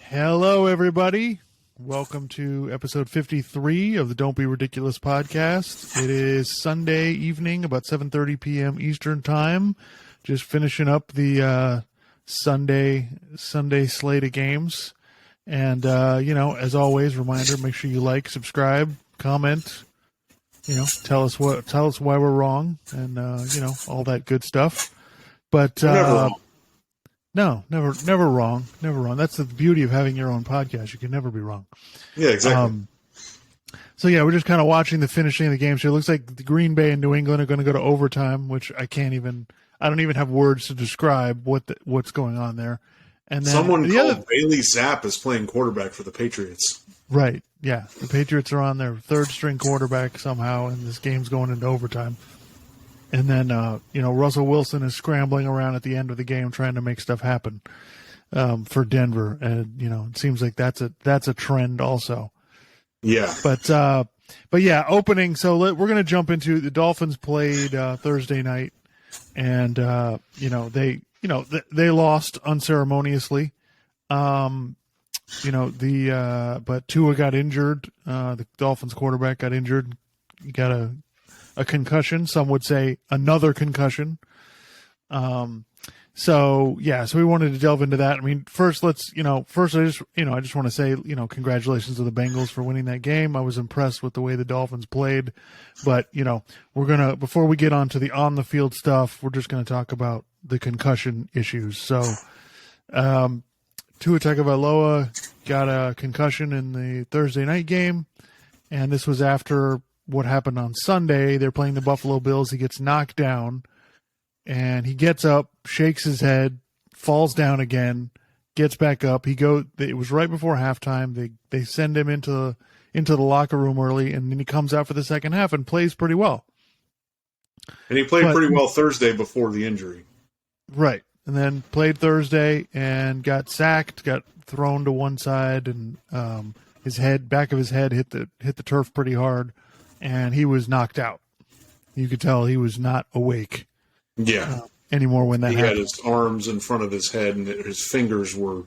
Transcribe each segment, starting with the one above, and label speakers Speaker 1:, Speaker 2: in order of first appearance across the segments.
Speaker 1: Hello, everybody. Welcome to episode 53 of the Don't Be Ridiculous podcast. It is Sunday evening, about 7:30 p.m. Eastern Time. Just finishing up the Sunday slate of games. And, as always, reminder, make sure you like, subscribe, comment, tell us why we're wrong and, all that good stuff. But, no, never wrong. Never wrong. That's the beauty of having your own podcast. You can never be wrong.
Speaker 2: Yeah, exactly.
Speaker 1: We're just kind of watching the finishing of the game. So it looks like the Green Bay and New England are going to go to overtime, which I don't even have words to describe what's going on there. And then
Speaker 2: Someone called Bailey Zapp is playing quarterback for the Patriots.
Speaker 1: Right. Yeah. The Patriots are on their third string quarterback somehow, and this game's going into overtime. And then, Russell Wilson is scrambling around at the end of the game trying to make stuff happen for Denver. And, it seems like that's a trend also.
Speaker 2: Yeah.
Speaker 1: But yeah, opening. So we're going to jump into the Dolphins played Thursday night, and, they lost unceremoniously. But Tua got injured. The Dolphins quarterback got injured. He got a concussion. Some would say another concussion. So we wanted to delve into that. I mean, first I just want to say, congratulations to the Bengals for winning that game. I was impressed with the way the Dolphins played, but before we get on to the on the field stuff, we're just going to talk about the concussion issues. So, Tua Tagovailoa got a concussion in the Thursday night game, and this was after what happened on Sunday. They're playing the Buffalo Bills. He gets knocked down, and he gets up, shakes his head, falls down again, gets back up. It was right before halftime. They send him into the locker room early, and then he comes out for the second half and plays pretty well.
Speaker 2: And he played pretty well Thursday before the injury.
Speaker 1: Right. And then played Thursday and got sacked, got thrown to one side, and back of his head hit the turf pretty hard, and he was knocked out. You could tell he was not awake.
Speaker 2: Yeah.
Speaker 1: Anymore when that happened.
Speaker 2: He had his arms in front of his head, and his fingers were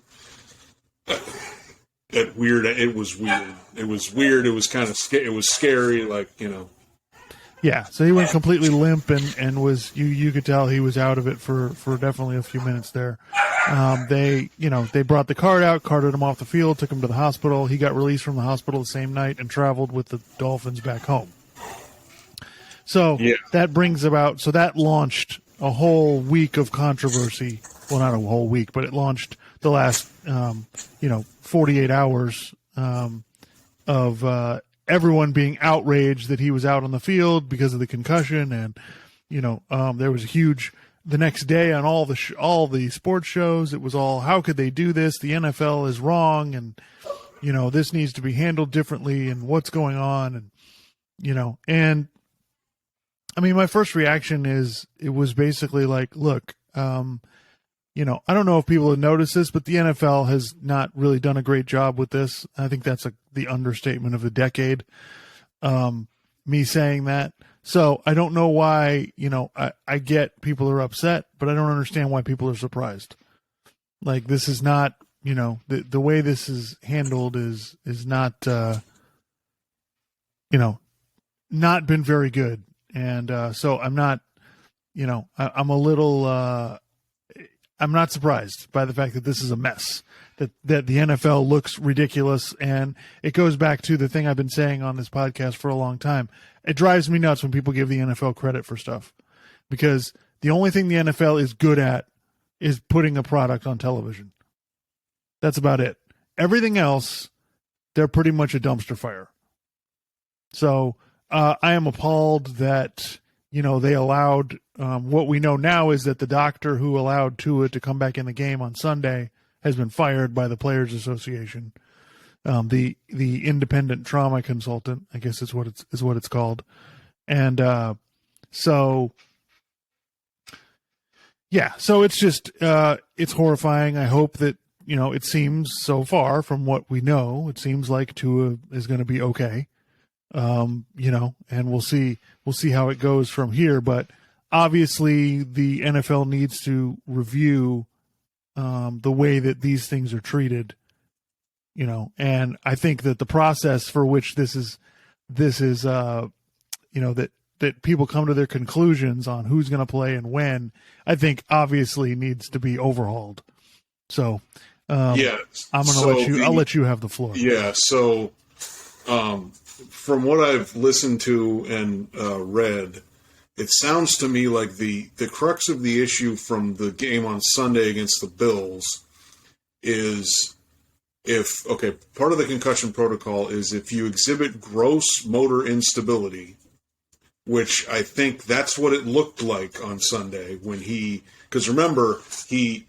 Speaker 2: weird. It was weird. It was weird. It was kind of it was scary,
Speaker 1: Yeah, so he went completely limp and was you could tell he was out of it for definitely a few minutes there. They brought the carted him off the field, took him to the hospital. He got released from the hospital the same night and traveled with the Dolphins back home. So that launched a whole week of controversy. Well, not a whole week, but it launched the last 48 hours of everyone being outraged that he was out on the field because of the concussion, and there was a huge the next day on all the sports shows. It was all, how could they do this? The NFL is wrong, and this needs to be handled differently, and what's going on, and I mean, my first reaction is it was basically like, look, I don't know if people have noticed this, but the NFL has not really done a great job with this. I think that's the understatement of the decade, me saying that. So I don't know why, I get people are upset, but I don't understand why people are surprised. Like, this is not, the way this is handled is not, not been very good. And so I'm not, I'm a little, I'm not surprised by the fact that this is a mess, that the NFL looks ridiculous. And it goes back to the thing I've been saying on this podcast for a long time. It drives me nuts when people give the NFL credit for stuff, because the only thing the NFL is good at is putting a product on television. That's about it. Everything else, they're pretty much a dumpster fire. So I am appalled that, they allowed, what we know now is that the doctor who allowed Tua to come back in the game on Sunday has been fired by the Players Association. The independent trauma consultant, I guess is what it's called. And so it's just it's horrifying. I hope that, it seems so far from what we know, it seems like Tua is going to be okay. And we'll see how it goes from here. But obviously the NFL needs to review the way that these things are treated And I think that the process for which this is, that people come to their conclusions on who's going to play and when, I think obviously needs to be overhauled. So,
Speaker 2: yeah,
Speaker 1: I'm going to I'll let you have the floor.
Speaker 2: Yeah. So, from what I've listened to and read, it sounds to me like the crux of the issue from the game on Sunday against the Bills is part of the concussion protocol is if you exhibit gross motor instability, which I think that's what it looked like on Sunday when because remember, he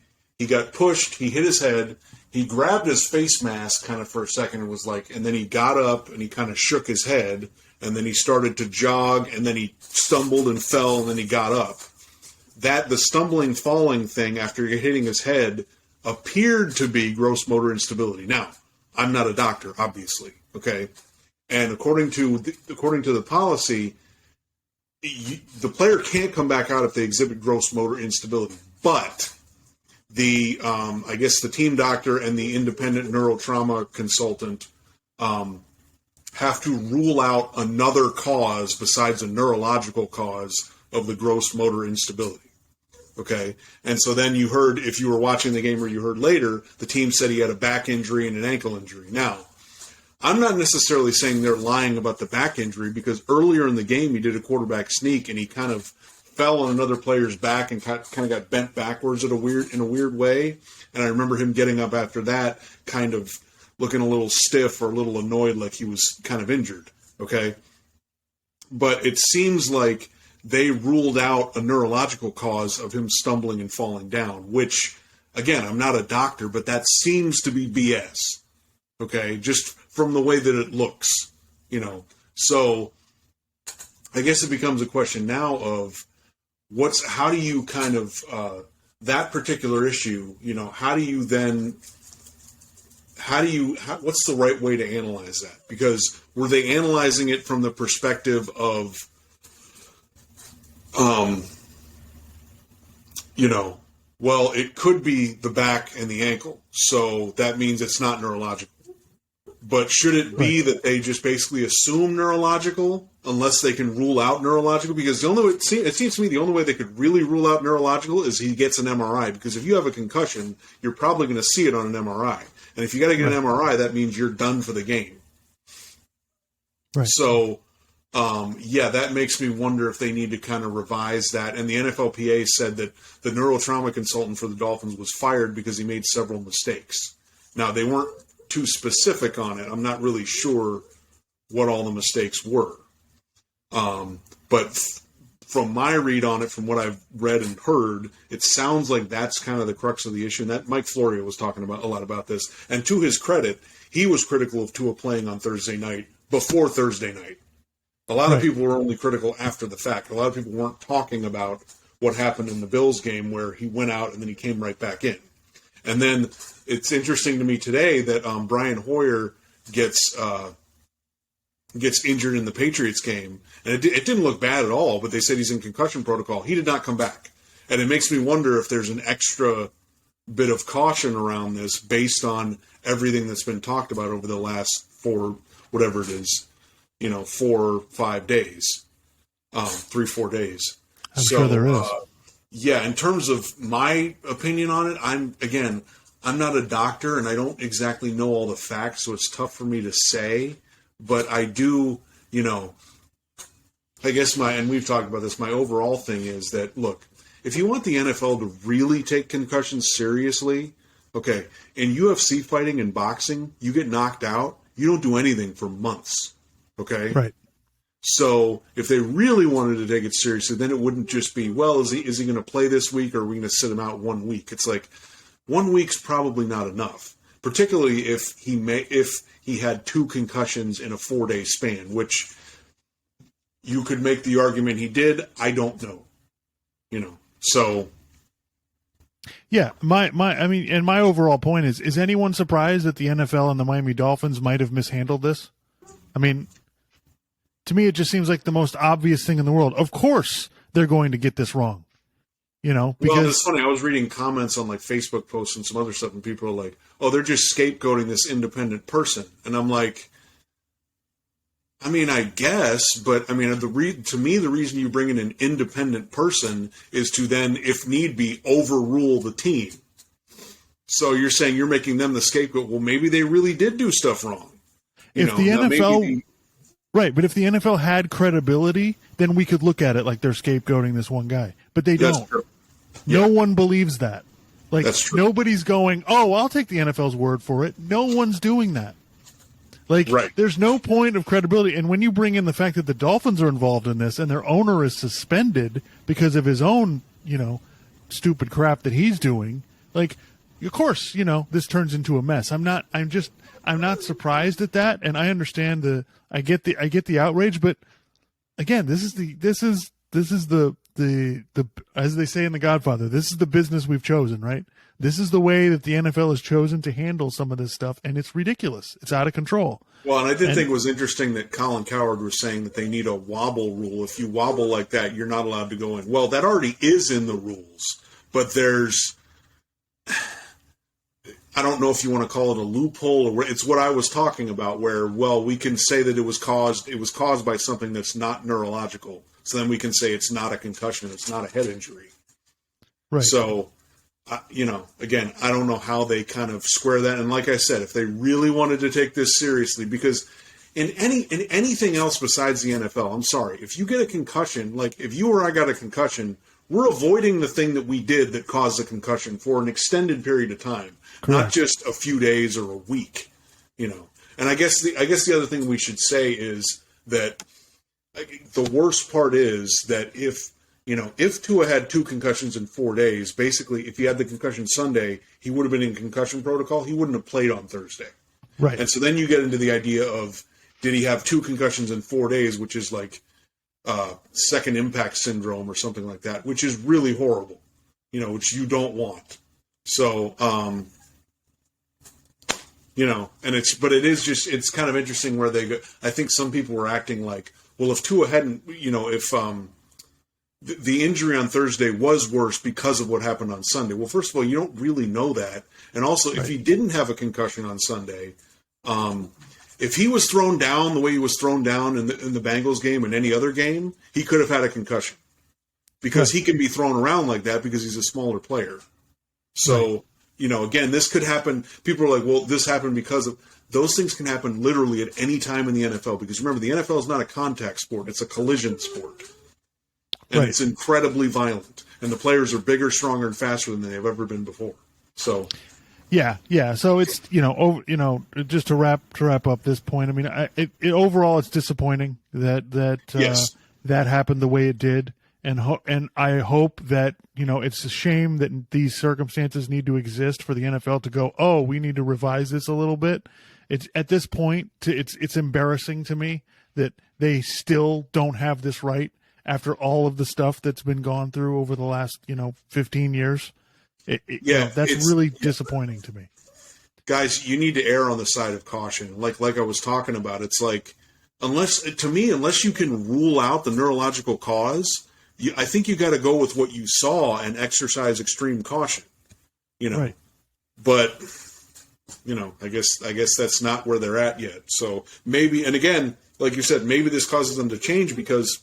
Speaker 2: got pushed, he hit his head, he grabbed his face mask kind of for a second and was like, and then he got up and he kind of shook his head, and then he started to jog, and then he stumbled and fell, and then he got up. The stumbling, falling thing after hitting his head appeared to be gross motor instability. Now, I'm not a doctor, obviously, okay? And according to the policy, the player can't come back out if they exhibit gross motor instability. But I guess the team doctor and the independent neurotrauma consultant have to rule out another cause besides a neurological cause of the gross motor instability. Okay. And so then you heard, if you were watching the game or you heard later, the team said he had a back injury and an ankle injury. Now, I'm not necessarily saying they're lying about the back injury, because earlier in the game he did a quarterback sneak and he kind of fell on another player's back and kind of got bent backwards in a weird way. And I remember him getting up after that, kind of looking a little stiff or a little annoyed, like he was kind of injured. Okay. But it seems like they ruled out a neurological cause of him stumbling and falling down, which, again, I'm not a doctor, but that seems to be BS. Okay. Just from the way that it looks, So I guess it becomes a question now of how do you kind of, that particular issue, what's the right way to analyze that? Because were they analyzing it from the perspective of, well, it could be the back and the ankle, so that means it's not neurological. But should it be that they just basically assume neurological unless they can rule out neurological? Because it seems to me the only way they could really rule out neurological is he gets an MRI. Because if you have a concussion, you're probably going to see it on an MRI. And if you got to get an MRI, that means you're done for the game. Right. So, that makes me wonder if they need to kind of revise that. And the NFLPA said that the neurotrauma consultant for the Dolphins was fired because he made several mistakes. Now, they weren't too specific on it. I'm not really sure what all the mistakes were. But from my read on it, from what I've read and heard, it sounds like that's kind of the crux of the issue. And that Mike Florio was talking about a lot about this. And to his credit, he was critical of Tua playing on Thursday night before Thursday night. A lot of people were only critical after the fact. A lot of people weren't talking about what happened in the Bills game where he went out and then he came right back in. And then it's interesting to me today that Brian Hoyer gets injured in the Patriots game. And it didn't look bad at all, but they said he's in concussion protocol. He did not come back. And it makes me wonder if there's an extra bit of caution around this based on everything that's been talked about over the last 4 or 5 days, 3-4 days.
Speaker 1: I'm sure there is.
Speaker 2: In terms of my opinion on it, I'm not a doctor and I don't exactly know all the facts, so it's tough for me to say, but I do, I guess and we've talked about this, my overall thing is that, look, if you want the NFL to really take concussions seriously, okay, in UFC fighting and boxing, you get knocked out, you don't do anything for months, okay?
Speaker 1: Right.
Speaker 2: So if they really wanted to take it seriously, then it wouldn't just be, well, is he going to play this week, or are we going to sit him out 1 week? It's like 1 week's probably not enough, particularly if he had 2 concussions in a 4-day span, which you could make the argument he did. I don't know, so.
Speaker 1: Yeah, my overall point is anyone surprised that the NFL and the Miami Dolphins might have mishandled this? I mean, to me, it just seems like the most obvious thing in the world. Of course, they're going to get this wrong. because
Speaker 2: well, it's funny. I was reading comments on like Facebook posts and some other stuff, and people are like, "Oh, they're just scapegoating this independent person," and I'm like, I mean, I guess, but I mean, to me, the reason you bring in an independent person is to then, if need be, overrule the team. So you're saying you're making them the scapegoat. Well, maybe they really did do stuff wrong.
Speaker 1: If the NFL, right, but if the NFL had credibility, then we could look at it like they're scapegoating this one guy. But they don't.
Speaker 2: True.
Speaker 1: No one believes that. Like,
Speaker 2: that's true.
Speaker 1: Nobody's going, oh, I'll take the NFL's word for it. No one's doing that. Like,
Speaker 2: right.
Speaker 1: There's no point of credibility. And when you bring in the fact that the Dolphins are involved in this and their owner is suspended because of his own, stupid crap that he's doing, like, of course, this turns into a mess. I'm not surprised at that. And I understand I get the outrage, but again, this is the as they say in The Godfather, this is the business we've chosen, right? This is the way that the NFL has chosen to handle some of this stuff, and it's ridiculous. It's out of control.
Speaker 2: Well, and I did think it was interesting that Colin Cowherd was saying that they need a wobble rule. If you wobble like that, you're not allowed to go in. Well, that already is in the rules, but there's, I don't know if you want to call it a loophole, or it's what I was talking about, where, well, we can say that it was caused by something that's not neurological. So then we can say it's not a concussion, it's not a head injury.
Speaker 1: Right.
Speaker 2: So, again, I don't know how they kind of square that. And like I said, if they really wanted to take this seriously, because in anything else besides the NFL, I'm sorry, if you get a concussion, like if you or I got a concussion, we're avoiding the thing that we did that caused the concussion for an extended period of time, correct, not just a few days or a week, And I guess the other thing we should say is that the worst part is that if Tua had 2 concussions in 4 days, basically, if he had the concussion Sunday, he would have been in concussion protocol. He wouldn't have played on Thursday.
Speaker 1: Right.
Speaker 2: And so then you get into the idea of, did he have 2 concussions in 4 days, which is like second impact syndrome or something like that, which is really horrible, which you don't want. So, it's kind of interesting where they go. I think some people were acting like, well, if Tua hadn't, if the injury on Thursday was worse because of what happened on Sunday. Well, first of all, you don't really know that. And also, right, if he didn't have a concussion on Sunday, if he was thrown down the way he was thrown down in the Bengals game and any other game, he could have had a concussion. Because he can be thrown around like that because he's a smaller player. So, again, this could happen. People are like, well, this happened because of... Those things can happen literally at any time in the NFL. Because remember, the NFL is not a contact sport. It's a collision sport. And it's incredibly violent. And the players are bigger, stronger, and faster than they've ever been before. So...
Speaker 1: Yeah. So it's, just to wrap up this point, I mean, overall it's disappointing that
Speaker 2: yes,
Speaker 1: that happened the way it did. And I hope that, it's a shame that these circumstances need to exist for the NFL to go, oh, we need to revise this a little bit. It's at this point, it's embarrassing to me that they still don't have this right after all of the stuff that's been gone through over the last, 15 years. That's really disappointing to me.
Speaker 2: Guys, you need to err on the side of caution. Like I was talking about, it's like, unless you can rule out the neurological cause, I think you got to go with what you saw and exercise extreme caution.
Speaker 1: Right.
Speaker 2: But I guess that's not where they're at yet. So maybe, and again, like you said, maybe this causes them to change because,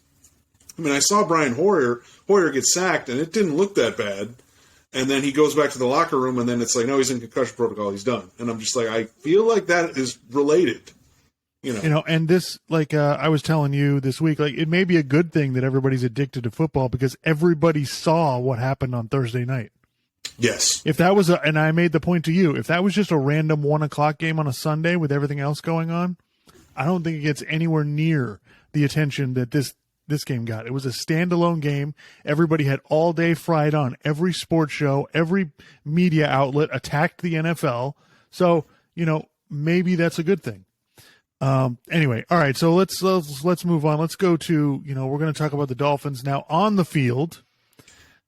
Speaker 2: I saw Brian Hoyer get sacked and it didn't look that bad. And then he goes back to the locker room, and then it's like, no, he's in concussion protocol. He's done. And I'm just like, I feel like that is related.
Speaker 1: And this, I was telling you this week, it may be a good thing that everybody's addicted to football because everybody saw what happened on Thursday night.
Speaker 2: Yes.
Speaker 1: If that was and I made the point to you, if that was just a random 1:00 game on a Sunday with everything else going on, I don't think it gets anywhere near the attention that this game got. It was a standalone game. Everybody had all day fried on. Every sports show, every media outlet attacked the NFL. So, maybe that's a good thing. Anyway, all right. So let's move on. Let's go to, we're going to talk about the Dolphins now on the field.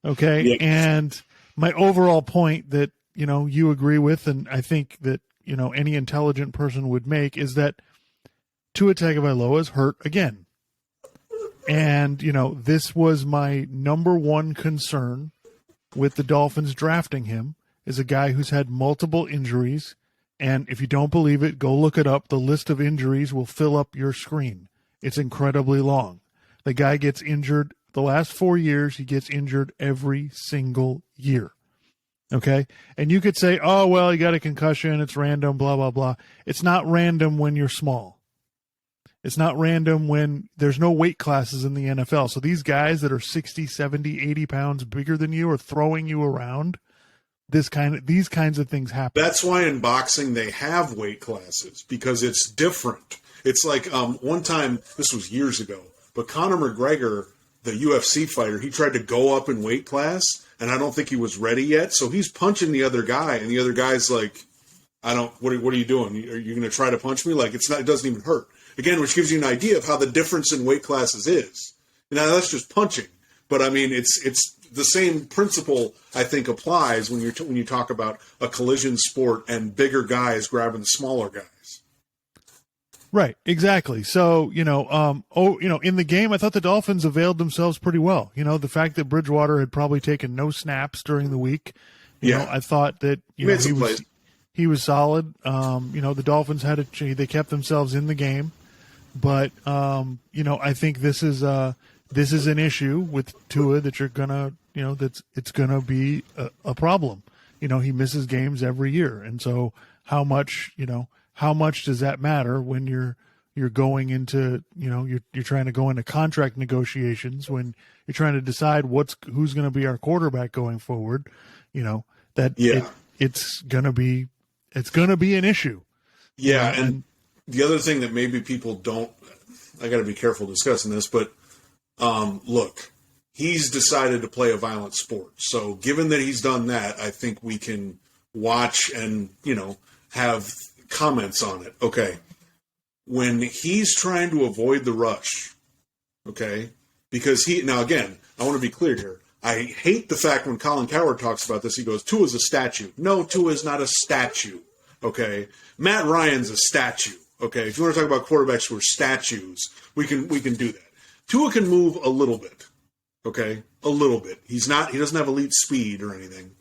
Speaker 1: Okay.
Speaker 2: Yep.
Speaker 1: And my overall point that, you agree with, and I think that, any intelligent person would make is that Tua Tagovailoa is hurt again. And, this was my number one concern with the Dolphins drafting him is a guy who's had multiple injuries. And if you don't believe it, go look it up. The list of injuries will fill up your screen. It's incredibly long. The guy gets injured the last 4 years. He gets injured every single year. Okay. And you could say, oh, well, he got a concussion. It's random, blah, blah, blah. It's not random when you're small. It's not random when there's no weight classes in the NFL. So these guys that are 60, 70, 80 pounds bigger than you are throwing you around. These kinds of things happen.
Speaker 2: That's why in boxing they have weight classes, because it's different. It's like one time, this was years ago, but Conor McGregor, the UFC fighter, he tried to go up in weight class, and I don't think he was ready yet. So he's punching the other guy, and the other guy's like, what are you doing? Are you going to try to punch me? Like, it doesn't even hurt. Again, which gives you an idea of how the difference in weight classes is. Now, that's just punching. But, I mean, it's the same principle, I think, applies when you talk about a collision sport and bigger guys grabbing the smaller guys.
Speaker 1: Right, exactly. So, in the game, I thought the Dolphins availed themselves pretty well. The fact that Bridgewater had probably taken no snaps during the week, I thought that he was solid. The Dolphins they kept themselves in the game, but I think this is an issue with Tua that you're gonna, it's gonna be a problem. He misses games every year, and so how much does that matter when you're going into, you're trying to go into contract negotiations, when you're trying to decide who's going to be our quarterback going forward, it's going to be an issue.
Speaker 2: Yeah. And the other thing that maybe people don't, I got to be careful discussing this, but look, he's decided to play a violent sport. So given that he's done that, I think we can watch and, have comments on it. Okay. When he's trying to avoid the rush, okay, because now again, I want to be clear here. I hate the fact when Colin Cowherd talks about this, he goes, Tua's a statue. No, Tua is not a statue. Okay. Matt Ryan's a statue. Okay. If you want to talk about quarterbacks who are statues, we can do that. Tua can move a little bit. Okay. A little bit. He doesn't have elite speed or anything.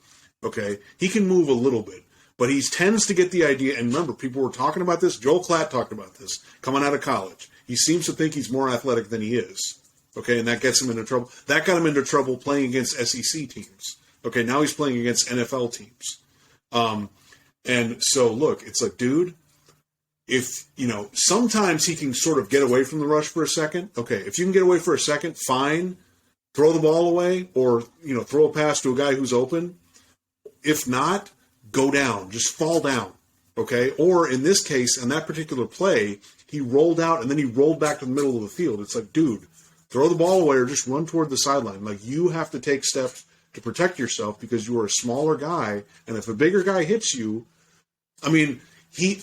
Speaker 2: Okay. He can move a little bit. But he tends to get the idea, and remember, people were talking about this. Joel Klatt talked about this coming out of college. He seems to think he's more athletic than he is. Okay, and that gets him into trouble. That got him into trouble playing against SEC teams. Okay, now he's playing against NFL teams. And so, look, it's like, dude, if, sometimes he can sort of get away from the rush for a second. Okay, if you can get away for a second, fine. Throw the ball away or, throw a pass to a guy who's open. If not, go down, just fall down, okay? Or in this case, in that particular play, he rolled out and then he rolled back to the middle of the field. It's like, dude, throw the ball away or just run toward the sideline. Like, you have to take steps to protect yourself because you are a smaller guy, and if a bigger guy hits you, I mean, he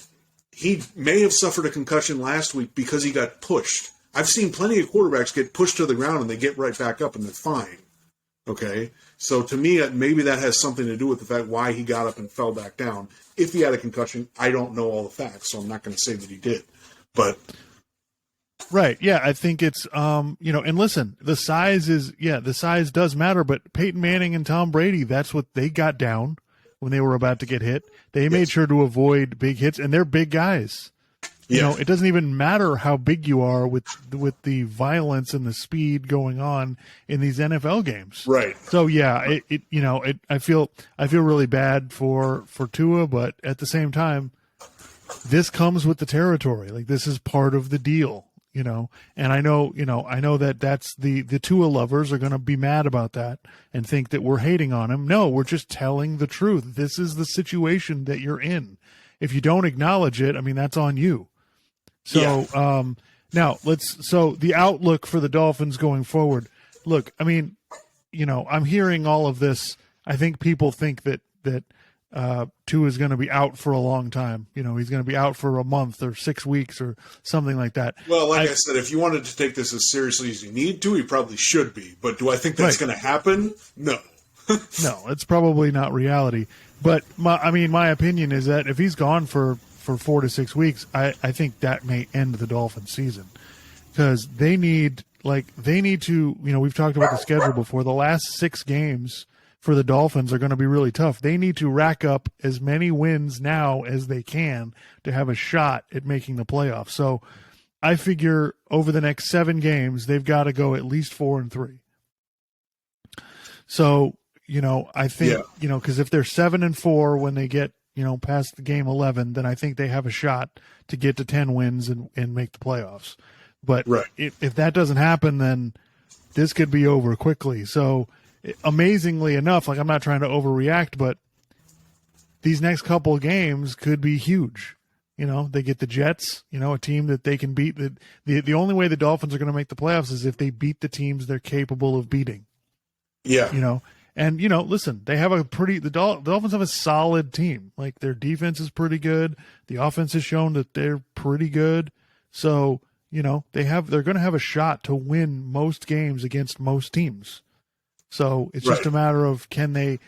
Speaker 2: may have suffered a concussion last week because he got pushed. I've seen plenty of quarterbacks get pushed to the ground and they get right back up and they're fine. Okay, so to me, maybe that has something to do with the fact why he got up and fell back down. If he had a concussion, I don't know all the facts, so I'm not going to say that he did. But
Speaker 1: right, yeah, I think it's and listen, the size does matter. But Peyton Manning and Tom Brady, that's what they got down when they were about to get hit. They made sure to avoid big hits, and they're big guys. It doesn't even matter how big you are with the violence and the speed going on in these NFL games.
Speaker 2: Right.
Speaker 1: So yeah, I feel really bad for Tua, but at the same time, this comes with the territory. Like, this is part of the deal, and I know that that's the Tua lovers are going to be mad about that and think that we're hating on him. No, we're just telling the truth. This is the situation that you're in. If you don't acknowledge it, I mean, that's on you. So, now so the outlook for the Dolphins going forward. Look, I mean, I'm hearing all of this. I think people think that Tua is going to be out for a long time. He's going to be out for a month or 6 weeks or something like that.
Speaker 2: Well, like I said, if you wanted to take this as seriously as you need to, he probably should be. But do I think that's going to happen? No.
Speaker 1: No, it's probably not reality. But my opinion is that if he's gone for 4 to 6 weeks, I think that may end the Dolphins season, because they need to, we've talked about the schedule before. The last 6 games for the Dolphins are going to be really tough. They need to rack up as many wins now as they can to have a shot at making the playoffs. So I figure over the next 7 games, they've got to go at least 4-3. So, I think, because if they're 7-4 when they get, past the game 11, then I think they have a shot to get to 10 wins and make the playoffs. But if that doesn't happen, then this could be over quickly. So amazingly enough, I'm not trying to overreact, but these next couple of games could be huge. They get the Jets, a team that they can beat. The only way the Dolphins are going to make the playoffs is if they beat the teams they're capable of beating.
Speaker 2: Yeah.
Speaker 1: And, listen, they have the Dolphins have a solid team. Their defense is pretty good. The offense has shown that they're pretty good. So, they're going to have a shot to win most games against most teams. So it's just a matter of can they,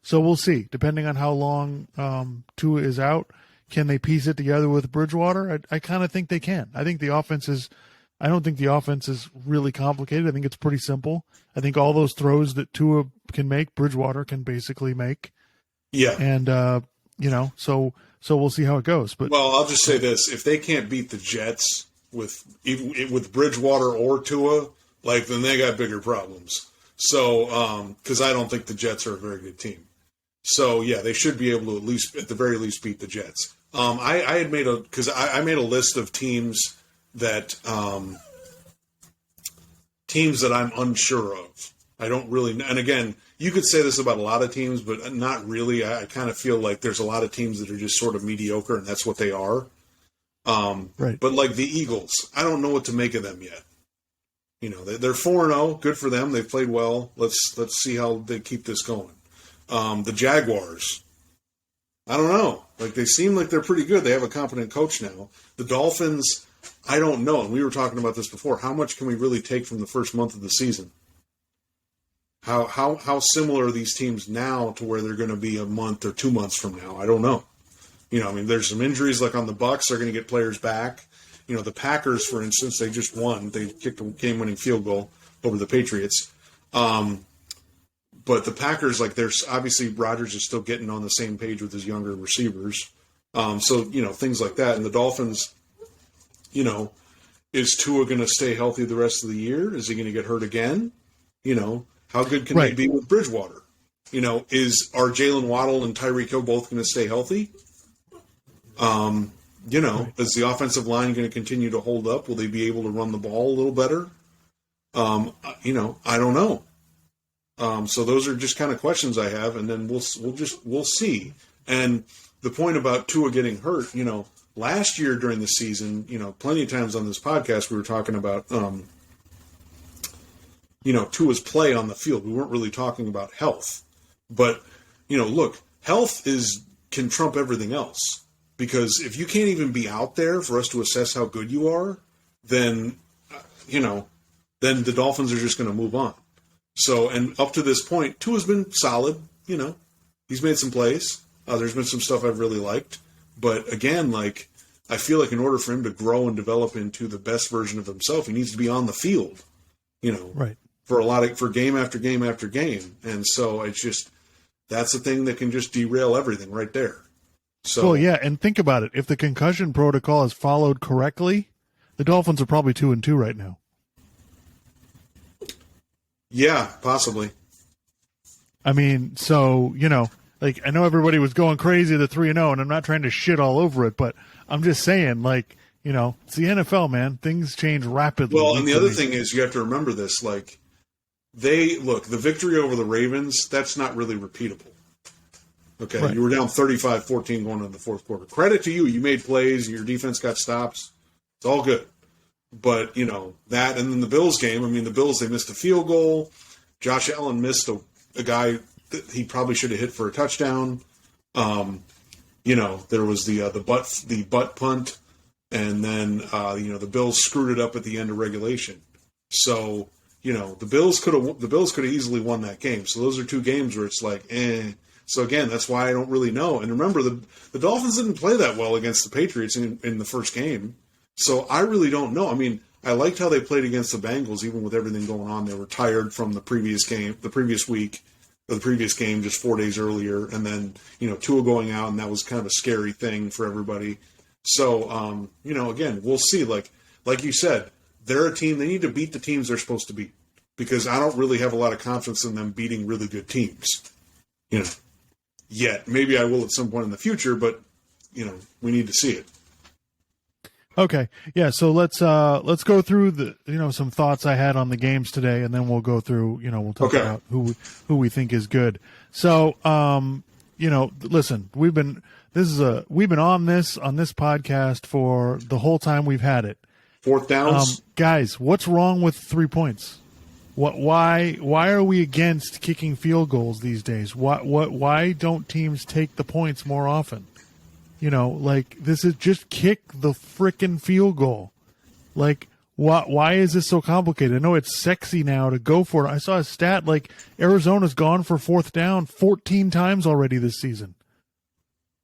Speaker 1: so we'll see. Depending on how long Tua is out, can they piece it together with Bridgewater? I kind of think they can. I don't think the offense is really complicated. I think it's pretty simple. I think all those throws that Tua can make, Bridgewater can basically make. Yeah. And, so we'll see how it goes. But
Speaker 2: I'll just say this. If they can't beat the Jets with Bridgewater or Tua, then they got bigger problems. So, because I don't think the Jets are a very good team. So, yeah, they should be able to at the very least, beat the Jets. I had made I made a list of teams that I'm unsure of. I don't really, and again, you could say this about a lot of teams, but not really. I kind of feel like there's a lot of teams that are just sort of mediocre, and that's what they are. But the Eagles, I don't know what to make of them yet. They're 4-0, good for them. They've played well. Let's see how they keep this going. The Jaguars, I don't know. They seem like they're pretty good. They have a competent coach now. The Dolphins, I don't know. And we were talking about this before. How much can we really take from the first month of the season? How similar are these teams now to where they're going to be a month or 2 months from now? I don't know. There's some injuries on the Bucs. They're going to get players back. The Packers, for instance, they just won. They kicked a game-winning field goal over the Patriots. But the Packers, there's obviously Rodgers is still getting on the same page with his younger receivers. So, things like that. And the Dolphins, is Tua going to stay healthy the rest of the year? Is he going to get hurt again? How good can they be with Bridgewater? Are Jalen Waddle and Tyreek Hill both going to stay healthy? Is the offensive line going to continue to hold up? Will they be able to run the ball a little better? I don't know. So those are just kind of questions I have, and then we'll see. And the point about Tua getting hurt, last year during the season, plenty of times on this podcast we were talking about, Tua's play on the field. We weren't really talking about health, but look, health can trump everything else. Because if you can't even be out there for us to assess how good you are, then the Dolphins are just going to move on. So, and up to this point, Tua's been solid. He's made some plays. There's been some stuff I've really liked. But again, I feel like in order for him to grow and develop into the best version of himself, he needs to be on the field, for game after game after game. And so that's the thing that can just derail everything right there. So,
Speaker 1: well, yeah, and think about it. If the concussion protocol is followed correctly, the Dolphins are probably 2-2 right now.
Speaker 2: Yeah, possibly.
Speaker 1: I mean, so, I know everybody was going crazy at the 3-0, and I'm not trying to shit all over it, but I'm just saying, it's the NFL, man. Things change rapidly.
Speaker 2: Well, and the other thing is you have to remember this, the victory over the Ravens, that's not really repeatable. Okay, right. You were down 35-14 going into the fourth quarter. Credit to you. You made plays. Your defense got stops. It's all good. But, that and then the Bills game, the Bills, they missed a field goal. Josh Allen missed a guy that he probably should have hit for a touchdown. There was the butt punt, and then, the Bills screwed it up at the end of regulation. So, the Bills could have easily won that game. So those are two games where it's So again, that's why I don't really know. And remember, the Dolphins didn't play that well against the Patriots in the first game. So I really don't know. I liked how they played against the Bengals, even with everything going on. They were tired from the previous week. of the previous game just 4 days earlier, and then Tua going out, and that was kind of a scary thing for everybody. So again, we'll see. Like you said, they're a team. They need to beat the teams they're supposed to beat, because I don't really have a lot of confidence in them beating really good teams. Yet maybe I will at some point in the future, but we need to see it.
Speaker 1: Okay. Yeah. So let's go through the, some thoughts I had on the games today, and then we'll go through, we'll talk about who we think is good. So, listen, we've been on this podcast for the whole time we've had it.
Speaker 2: Fourth downs.
Speaker 1: Guys, what's wrong with 3 points? Why are we against kicking field goals these days? Why don't teams take the points more often? This is just kick the frickin' field goal. Why is this so complicated? I know it's sexy now to go for it. I saw a stat Arizona's gone for fourth down 14 times already this season.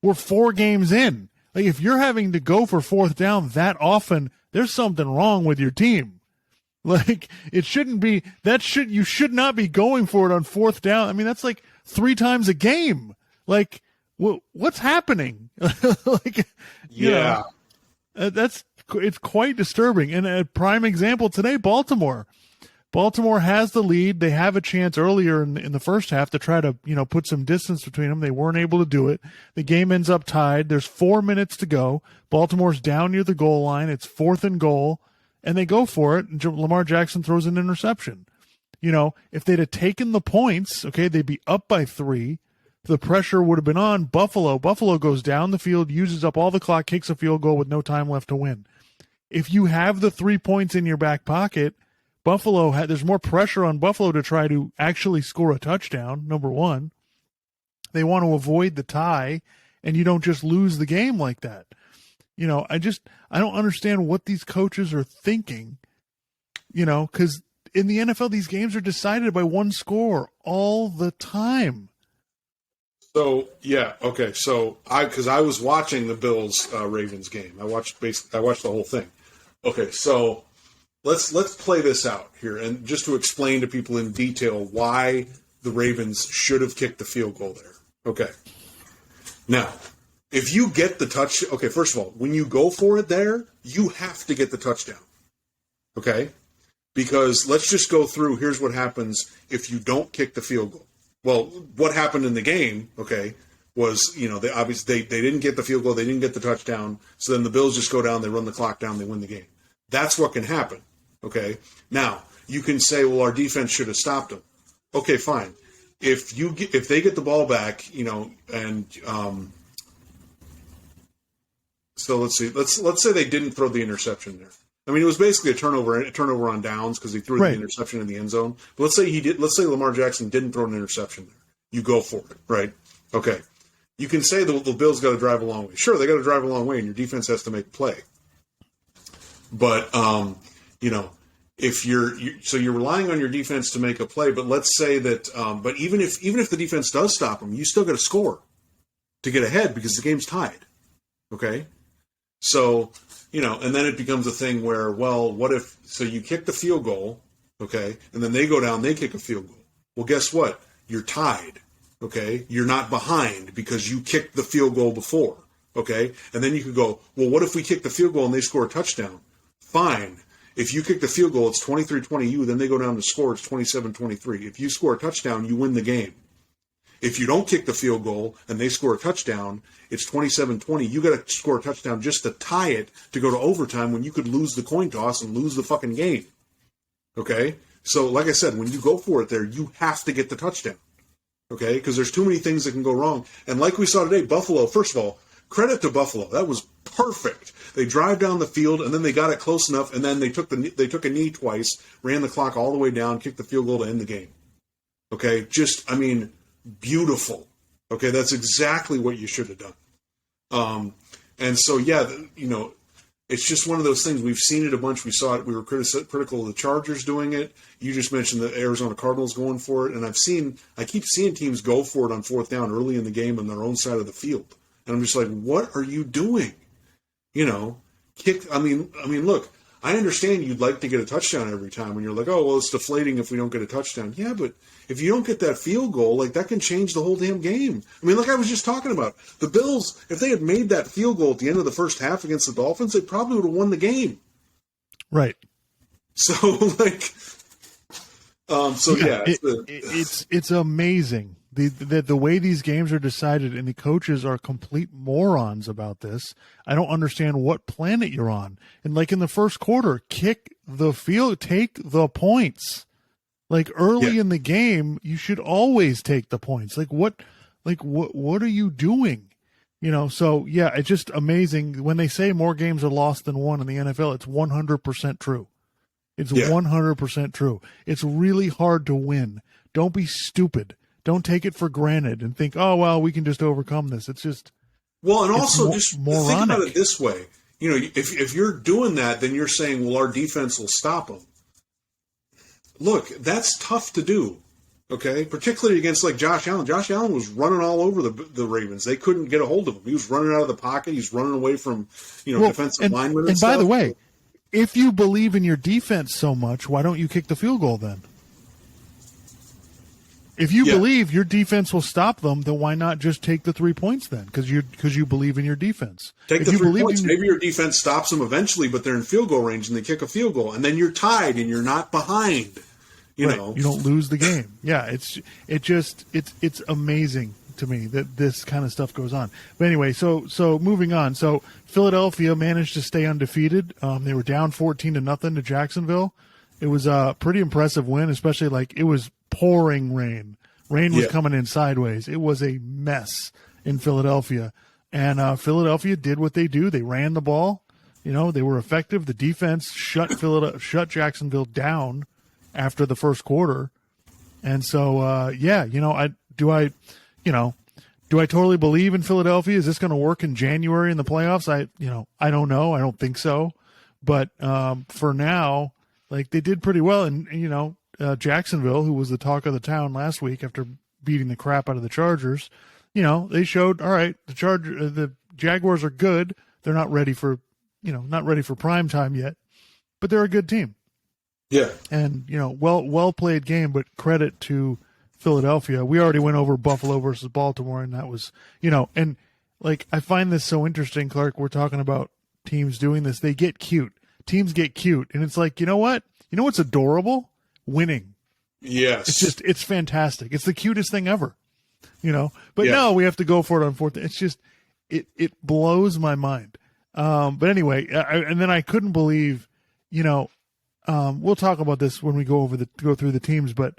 Speaker 1: We're 4 games in. If you're having to go for fourth down that often, there's something wrong with your team. It shouldn't be you should not be going for it on fourth down. I mean, that's 3 times a game. What's happening? It's quite disturbing. And a prime example today, Baltimore. Baltimore has the lead. They have a chance earlier in the first half to try to, put some distance between them. They weren't able to do it. The game ends up tied. There's 4 minutes to go. Baltimore's down near the goal line. It's 4th and goal, and they go for it. And Lamar Jackson throws an interception. If they'd have taken the points, they'd be up by 3. The pressure would have been on Buffalo. Buffalo goes down the field, uses up all the clock, kicks a field goal with no time left to win. If you have the 3 points in your back pocket, there's more pressure on Buffalo to try to actually score a touchdown, number one. They want to avoid the tie, and you don't just lose the game like that. I don't understand what these coaches are thinking, because in the NFL, these games are decided by one score all the time.
Speaker 2: So yeah, okay. So because I was watching the Bills Ravens game, I watched the whole thing. Okay, so let's play this out here, and just to explain to people in detail why the Ravens should have kicked the field goal there. Okay, now if you get the touch, okay, first of all, when you go for it there, you have to get the touchdown. Okay, because let's just go through. Here's what happens if you don't kick the field goal. Well, what happened in the game, was, they didn't get the field goal, they didn't get the touchdown, so then the Bills just go down, they run the clock down, they win the game. That's what can happen, okay? Now, you can say, well, our defense should have stopped them. Okay, fine. If they get the ball back, so let's see, let's say they didn't throw the interception there. I mean, it was basically a turnover on downs because he threw the interception in the end zone. But let's say Lamar Jackson didn't throw an interception there. You go for it, right? Okay. You can say the Bills got to drive a long way. Sure, they got to drive a long way, and your defense has to make a play. But if you're relying on your defense to make a play, but let's say that, but even if the defense does stop them, you still got to score to get ahead because the game's tied. Okay, so. And then it becomes a thing where, well, what if, so you kick the field goal, okay, and then they go down, they kick a field goal. Well, guess what? You're tied, okay? You're not behind because you kicked the field goal before, okay? And then you could go, well, what if we kick the field goal and they score a touchdown? Fine. If you kick the field goal, it's 23-20 you, then they go down to score, it's 27-23. If you score a touchdown, you win the game. If you don't kick the field goal and they score a touchdown, it's 27-20. You got to score a touchdown just to tie it to go to overtime when you could lose the coin toss and lose the fucking game. Okay? So, like I said, when you go for it there, you have to get the touchdown. Okay? Because there's too many things that can go wrong. And like we saw today, Buffalo, first of all, credit to Buffalo. That was perfect. They drive down the field, and then they got it close enough, and then they took a knee twice, ran the clock all the way down, kicked the field goal to end the game. Okay? Beautiful. Okay, that's exactly what you should have done. And so, it's just one of those things. We've seen it a bunch. We saw it. We were critical of the Chargers doing it. You just mentioned the Arizona Cardinals going for it. And I keep seeing teams go for it on fourth down early in the game on their own side of the field. And I'm just like, what are you doing? Look, I understand you'd like to get a touchdown every time when you're like, oh, well, it's deflating if we don't get a touchdown. Yeah, but if you don't get that field goal, like that can change the whole damn game. I mean, like I was just talking about, the Bills, if they had made that field goal at the end of the first half against the Dolphins, they probably would have won the game.
Speaker 1: Right.
Speaker 2: So, like,
Speaker 1: it's amazing the way these games are decided, and the coaches are complete morons about this. I don't understand what planet you're on. And like in the first quarter, kick the field, take the points. Like early in the game, you should always take the points. What are you doing? So yeah, it's just amazing when they say more games are lost than won in the NFL. It's 100% true. It's 100% true. It's really hard to win. Don't be stupid. Don't take it for granted and think, oh, well, we can just overcome this. It's just
Speaker 2: and also just
Speaker 1: moronic.
Speaker 2: Think about it this way. If you're doing that, then you're saying, well, our defense will stop them. Look, that's tough to do, okay? Particularly against like Josh Allen. Josh Allen was running all over the Ravens. They couldn't get a hold of him. He was running out of the pocket. He's running away from defensive linemen.
Speaker 1: And by the way, if you believe in your defense so much, why don't you kick the field goal then? If you believe your defense will stop them, then why not just take the 3 points then? Because you believe in your defense.
Speaker 2: Take the 3 points. Maybe your defense stops them eventually, but they're in field goal range and they kick a field goal, and then you're tied and you're not behind. You don't lose the game. Yeah, it's amazing to me that this kind of stuff goes on. But anyway, so moving on. So Philadelphia managed to stay undefeated. They were down 14-0 to Jacksonville. It was a pretty impressive win, especially like it was pouring rain. Rain was coming in sideways. It was a mess in Philadelphia. And Philadelphia did what they do. They ran the ball. They were effective. The defense shut Jacksonville down after the first quarter. And so, do I totally believe in Philadelphia? Is this going to work in January in the playoffs? I don't know. I don't think so. But for now, like they did pretty well. And Jacksonville, who was the talk of the town last week after beating the crap out of the Chargers, they showed, all right, the Jaguars are good. They're not ready for prime time yet, but they're a good team. Yeah.
Speaker 1: And, well played game, but credit to Philadelphia. We already went over Buffalo versus Baltimore, and that was, and like I find this so interesting, Clark. We're talking about teams doing this. They get cute. Teams get cute. And it's like, you know what? You know what's adorable? Winning.
Speaker 2: Yes.
Speaker 1: It's fantastic. It's the cutest thing ever. But no, we have to go for it on fourth. It's just, it blows my mind. But anyway, and then I couldn't believe, we'll talk about this when we go through the teams, but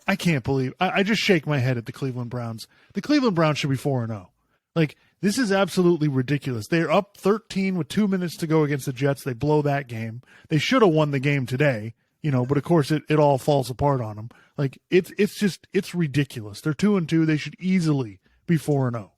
Speaker 1: I can't believe I just shake my head at the Cleveland Browns. The Cleveland Browns should be 4-0. Like, this is absolutely ridiculous. They're up 13 with 2 minutes to go against the Jets. They blow that game. They should have won the game today, but of course it all falls apart on them. Like, it's ridiculous. They're 2-2. They should easily be 4-0.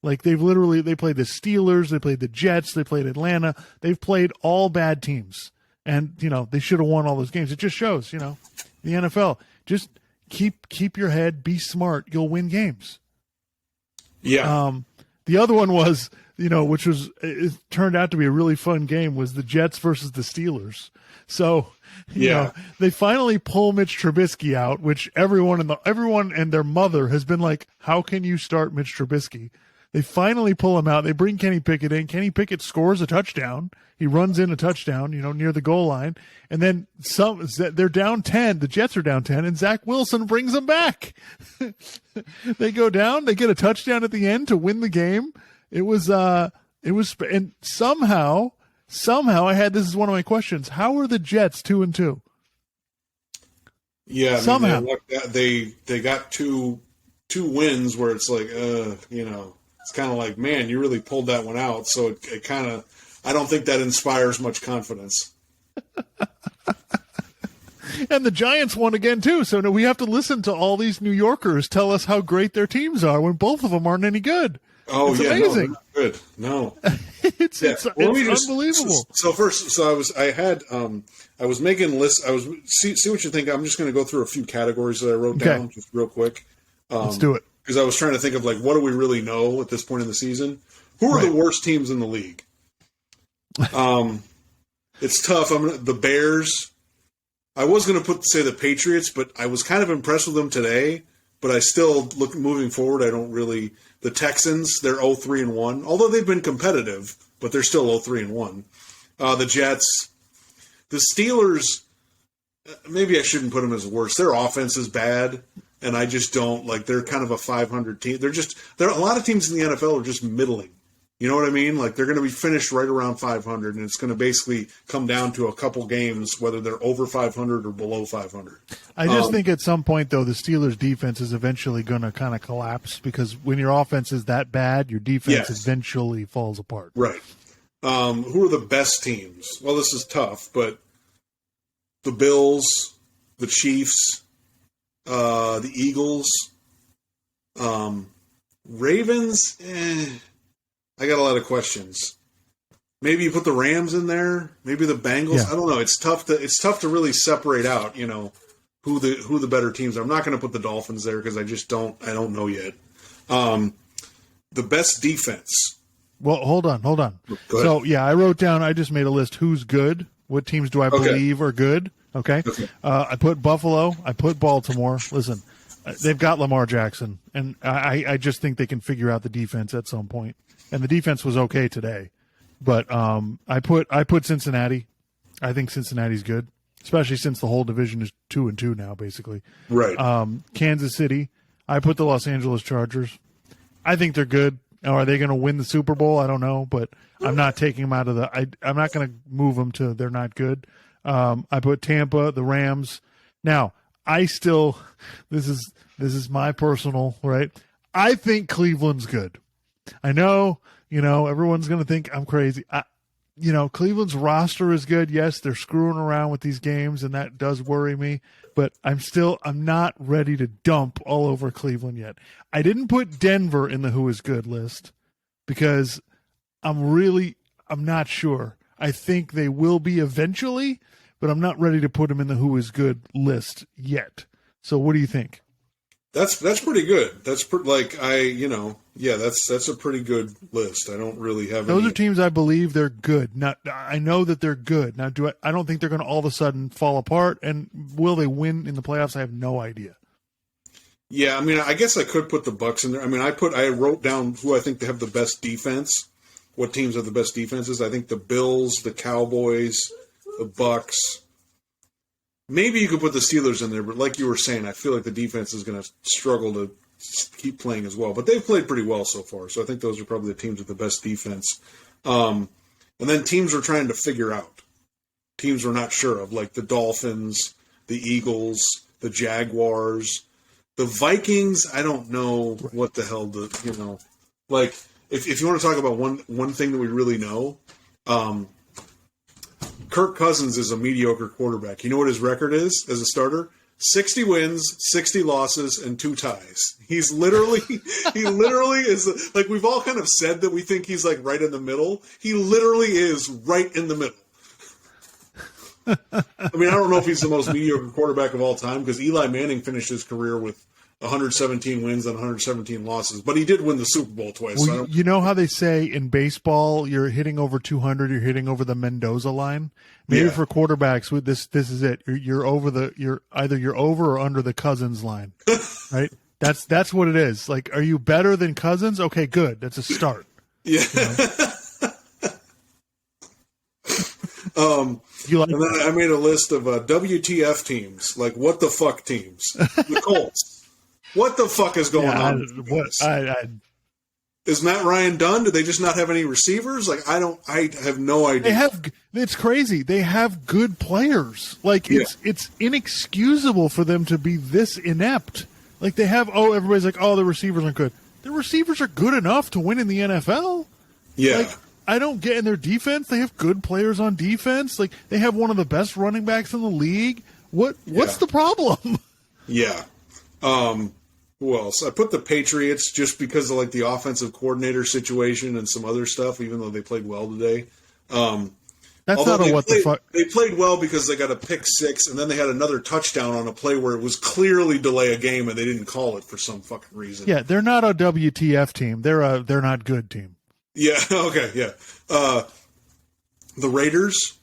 Speaker 1: Like, they played the Steelers, they played the Jets, they played Atlanta. They've played all bad teams. And, they should have won all those games. It just shows, the NFL, just keep your head, be smart, you'll win games.
Speaker 2: Yeah.
Speaker 1: The other one was, which was, it turned out to be a really fun game, was the Jets versus the Steelers. So, they finally pull Mitch Trubisky out, which everyone and their mother has been like, how can you start Mitch Trubisky? They finally pull him out. They bring Kenny Pickett in. Kenny Pickett scores a touchdown. He runs in a touchdown, near the goal line. And then they're down 10. The Jets are down 10, and Zach Wilson brings them back. They go down. They get a touchdown at the end to win the game. And somehow I had, this is one of my questions. How are the Jets 2-2?
Speaker 2: Yeah.
Speaker 1: Somehow.
Speaker 2: They got two wins where it's like, it's kind of like, man, you really pulled that one out. So it kind of, I don't think that inspires much confidence.
Speaker 1: And the Giants won again, too. So we have to listen to all these New Yorkers tell us how great their teams are when both of them aren't any good.
Speaker 2: Oh,
Speaker 1: it's
Speaker 2: yeah.
Speaker 1: amazing.
Speaker 2: No, good. No.
Speaker 1: It's unbelievable.
Speaker 2: I was making lists. See what you think. I'm just going to go through a few categories that I wrote down just real quick.
Speaker 1: Let's do it.
Speaker 2: Because I was trying to think of, like, what do we really know at this point in the season? Who are the worst teams in the league? It's tough. The Bears. I was going to say the Patriots, but I was kind of impressed with them today. But I still moving forward. I don't really. The Texans, they're 0-3-1, although they've been competitive, but they're still 0-3-1. The Jets, the Steelers. Maybe I shouldn't put them as worse. Their offense is bad, and I just don't like. They're kind of a 500 team. There are a lot of teams in the NFL are just middling. You know what I mean? Like they're going to be finished right around 500, and it's going to basically come down to a couple games whether they're over 500 or below 500.
Speaker 1: I just think at some point though the Steelers' defense is eventually going to kind of collapse because when your offense is that bad, your defense eventually falls apart.
Speaker 2: Right. Who are the best teams? Well, this is tough, but the Bills, the Chiefs, the Eagles, Ravens. I got a lot of questions. Maybe you put the Rams in there. Maybe the Bengals. Yeah. I don't know. It's tough to really separate out. You know who the better teams are. I'm not going to put the Dolphins there because I don't know yet. The best defense.
Speaker 1: Well, hold on. So yeah, I wrote down. I just made a list. Who's good? What teams do I believe are good? Okay. I put Buffalo. I put Baltimore. Listen, they've got Lamar Jackson, and I just think they can figure out the defense at some point. And the defense was okay today, but I put Cincinnati. I think Cincinnati's good, especially since the whole division is 2-2 now, basically.
Speaker 2: Right.
Speaker 1: Kansas City. I put the Los Angeles Chargers. I think they're good. Now, are they going to win the Super Bowl? I don't know, but I'm not taking them out of the. I'm not going to move them to they're not good. I put Tampa, the Rams. Now I still. This is my personal right. I think Cleveland's good. I know, everyone's going to think I'm crazy. Cleveland's roster is good. Yes, they're screwing around with these games, and that does worry me. But I'm not ready to dump all over Cleveland yet. I didn't put Denver in the who is good list because I'm not sure. I think they will be eventually, but I'm not ready to put them in the who is good list yet. So what do you think?
Speaker 2: That's pretty good. That's that's a pretty good list. I don't really have.
Speaker 1: Those are teams I believe they're good. I know that they're good. Now, I don't think they're going to all of a sudden fall apart. And will they win in the playoffs? I have no idea.
Speaker 2: Yeah, I mean, I guess I could put the Bucs in there. I mean, I wrote down who I think they have the best defense. What teams have the best defenses? I think the Bills, the Cowboys, the Bucs. Maybe you could put the Steelers in there, but like you were saying, I feel like the defense is going to struggle to keep playing as well. But they've played pretty well so far, so I think those are probably the teams with the best defense. And then teams we're trying to figure out. Teams we're not sure of, like the Dolphins, the Eagles, the Jaguars, the Vikings. I don't know what the hell like if you want to talk about one thing that we really know. Kirk Cousins is a mediocre quarterback. You know what his record is as a starter? 60 wins, 60 losses, and 2 ties. He literally is like we've all kind of said that we think he's like right in the middle. He literally is right in the middle. I mean, I don't know if he's the most mediocre quarterback of all time because Eli Manning finished his career with 117 wins and 117 losses, but he did win the Super Bowl twice.
Speaker 1: Well, you know how they say in baseball, you're hitting over 200, you're hitting over the Mendoza line. Maybe for quarterbacks, with this is it. You're either over or under the Cousins line, right? That's what it is. Like, are you better than Cousins? Okay, good. That's a start.
Speaker 2: Yeah. And then I made a list of WTF teams, like what the fuck teams. The Colts. What the fuck is going on? Is Matt Ryan done? Do they just not have any receivers? Like I have no idea.
Speaker 1: It's crazy. They have good players. Like it's inexcusable for them to be this inept. Like they have everybody's like, the receivers aren't good. The receivers are good enough to win in the NFL.
Speaker 2: Yeah.
Speaker 1: Like, I don't get in their defense. They have good players on defense. Like they have one of the best running backs in the league. What's the problem?
Speaker 2: Yeah. Who else? I put the Patriots just because of like the offensive coordinator situation and some other stuff, even though they played well today.
Speaker 1: That's not the fuck.
Speaker 2: They played well because they got a pick 6 and then they had another touchdown on a play where it was clearly delay a game and they didn't call it for some fucking reason.
Speaker 1: Yeah, they're not a WTF team. They're not good team.
Speaker 2: Yeah. Okay. Yeah. The Raiders.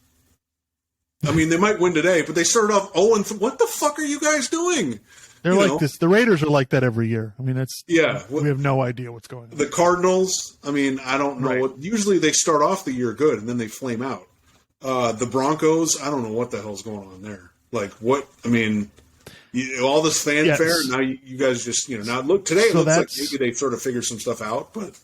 Speaker 2: I mean, they might win today, but they started off 0-3. What the fuck are you guys doing?
Speaker 1: They're like this. The Raiders are like that every year. I mean, we have no idea what's going on.
Speaker 2: The Cardinals, I mean, I don't know.
Speaker 1: Right.
Speaker 2: Usually they start off the year good, and then they flame out. The Broncos, I don't know what the hell's going on there. Like, what? I mean, all this fanfare,
Speaker 1: Yes.
Speaker 2: now you guys just, now look, today it looks like maybe they sort of figured some stuff out, but...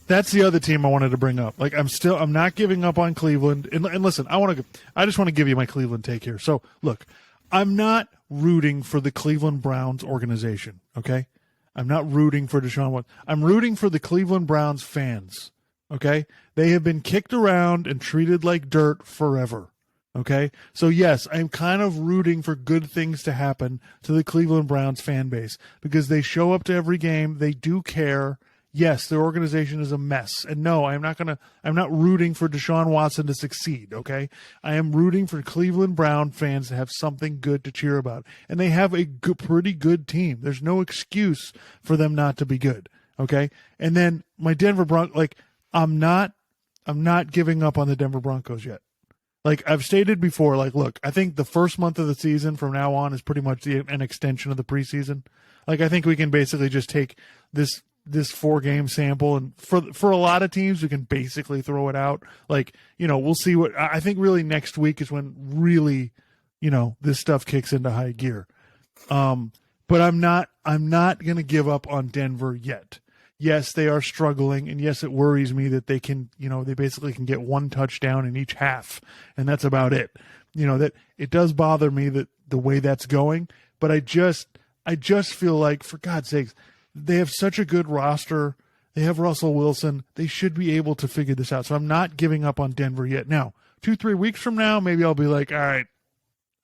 Speaker 1: That's the other team I wanted to bring up. Like, I'm not giving up on Cleveland. And listen, I just want to give you my Cleveland take here. So, look, I'm not rooting for the Cleveland Browns organization, okay? I'm not rooting for Deshaun Watson. I'm rooting for the Cleveland Browns fans, okay? They have been kicked around and treated like dirt forever, okay? So, yes, I'm kind of rooting for good things to happen to the Cleveland Browns fan base because they show up to every game. They do care. Yes, their organization is a mess. And no, I'm not rooting for Deshaun Watson to succeed, okay? I am rooting for Cleveland Brown fans to have something good to cheer about. And they have a pretty good team. There's no excuse for them not to be good, okay? And then my Denver Broncos, like, I'm not giving up on the Denver Broncos yet. Like I've stated before, like, look, I think the first month of the season from now on is pretty much an extension of the preseason. Like, I think we can basically just take this 4-game sample, and for a lot of teams, we can basically throw it out. Like, we'll see what I think. Really, next week is when really, this stuff kicks into high gear. But I'm not going to give up on Denver yet. Yes, they are struggling, and yes, it worries me that they can, they basically can get one touchdown in each half, and that's about it. That it does bother me that the way that's going, but I just feel like, for God's sakes, they have such a good roster. They have Russell Wilson. They should be able to figure this out. So I'm not giving up on Denver yet. Now, 2-3 weeks from now, maybe I'll be like, all right,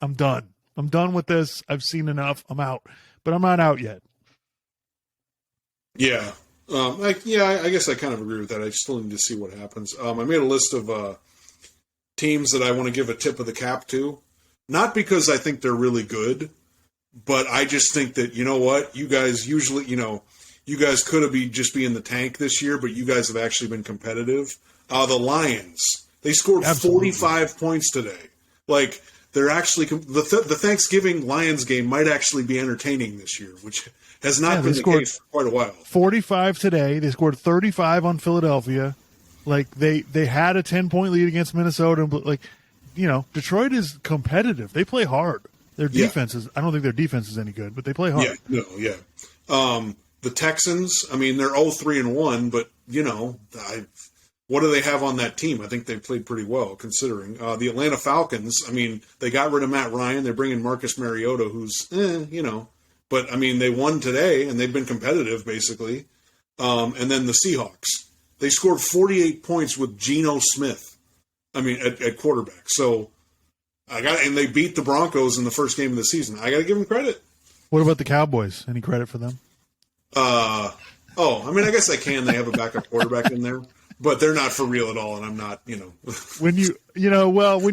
Speaker 1: I'm done. I'm done with this. I've seen enough. I'm out. But I'm not out yet.
Speaker 2: Yeah. I guess I kind of agree with that. I still need to see what happens. I made a list of teams that I want to give a tip of the cap to. Not because I think they're really good, but I just think that, you know what, you guys usually, you guys could have just be in the tank this year, but you guys have actually been competitive. The Lions, they scored
Speaker 1: Absolutely.
Speaker 2: 45 points today. Like, they're actually, the Thanksgiving Lions game might actually be entertaining this year, which has not been the case for quite a while.
Speaker 1: 45 today. They scored 35 on Philadelphia. Like, they had a 10-point lead against Minnesota. Like, Detroit is competitive. They play hard. Their defense is, I don't think their defense is any good, but they play hard.
Speaker 2: The Texans, I mean, they're 0-3-1, but, what do they have on that team? I think they played pretty well, considering. The Atlanta Falcons, I mean, they got rid of Matt Ryan. They're bringing Marcus Mariota, who's, But, I mean, they won today, and they've been competitive, basically. And then the Seahawks. They scored 48 points with Geno Smith, at quarterback. So, and they beat the Broncos in the first game of the season. I got to give them credit.
Speaker 1: What about the Cowboys? Any credit for them?
Speaker 2: I guess I can. They have a backup quarterback in there, but they're not for real at all. And I'm not,
Speaker 1: When you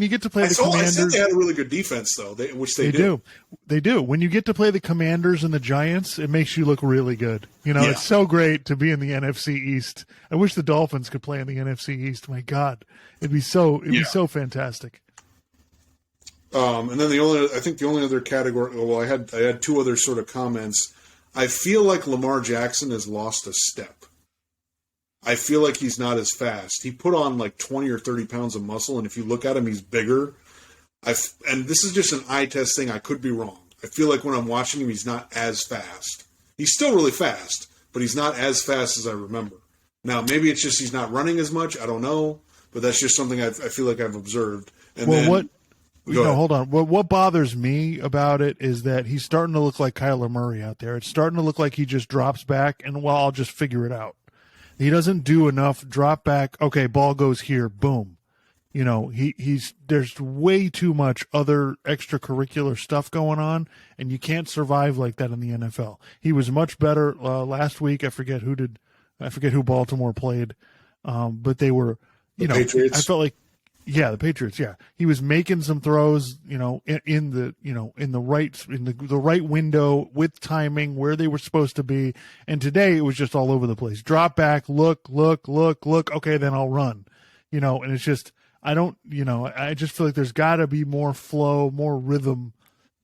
Speaker 1: get to play the Commanders,
Speaker 2: I said they had a really good defense though, which they
Speaker 1: do. They do. When you get to play the Commanders and the Giants, it makes you look really good. It's so great to be in the NFC East. I wish the Dolphins could play in the NFC East. My God, it'd be so fantastic.
Speaker 2: And then the only other category. Well, I had two other sort of comments. I feel like Lamar Jackson has lost a step. I feel like he's not as fast. He put on like 20 or 30 pounds of muscle, and if you look at him, he's bigger. And this is just an eye test thing. I could be wrong. I feel like when I'm watching him, he's not as fast. He's still really fast, but he's not as fast as I remember. Now, maybe it's just he's not running as much. I don't know, but that's just something I feel like I've observed. And
Speaker 1: hold on. What bothers me about it is that he's starting to look like Kyler Murray out there. It's starting to look like he just drops back and, I'll just figure it out. He doesn't do enough drop back. Okay, ball goes here. Boom. There's way too much other extracurricular stuff going on, and you can't survive like that in the NFL. He was much better last week. I forget who Baltimore played, but they were,
Speaker 2: Patriots.
Speaker 1: I felt like. Yeah, the Patriots. Yeah, he was making some throws, in the right window with timing where they were supposed to be. And today it was just all over the place. Drop back, look. Okay, then I'll run. and it's just, I just feel like there's got to be more flow, more rhythm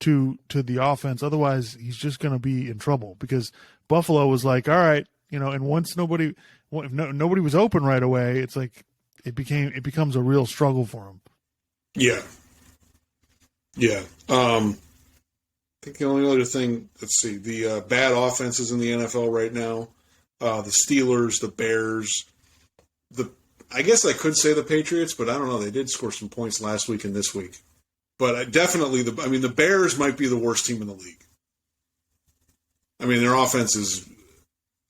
Speaker 1: to the offense. Otherwise, he's just going to be in trouble because Buffalo was like, all right, and once nobody was open right away, it's like it becomes a real struggle for him.
Speaker 2: Yeah. Yeah. I think the only other thing, let's see, the bad offenses in the NFL right now, the Steelers, the Bears, I guess I could say the Patriots, but I don't know. They did score some points last week and this week. But definitely, the Bears might be the worst team in the league. I mean, their offense is,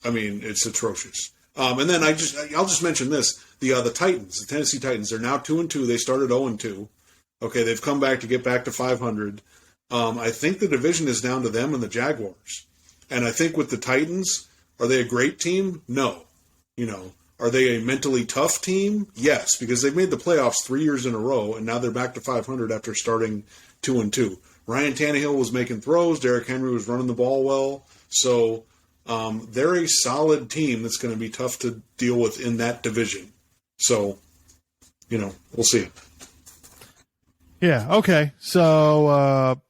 Speaker 2: it's atrocious. And then I'll just mention this: the Titans, the Tennessee Titans, they're now 2-2. They started 0-2. Okay, they've come back to get back to 500. I think the division is down to them and the Jaguars. And I think with the Titans, are they a great team? No. Are they a mentally tough team? Yes, because they've made the playoffs 3 years in a row, and now they're back to 500 after starting 2-2. Ryan Tannehill was making throws. Derrick Henry was running the ball well. So they're a solid team that's going to be tough to deal with in that division. So, we'll see.
Speaker 1: Yeah, okay. So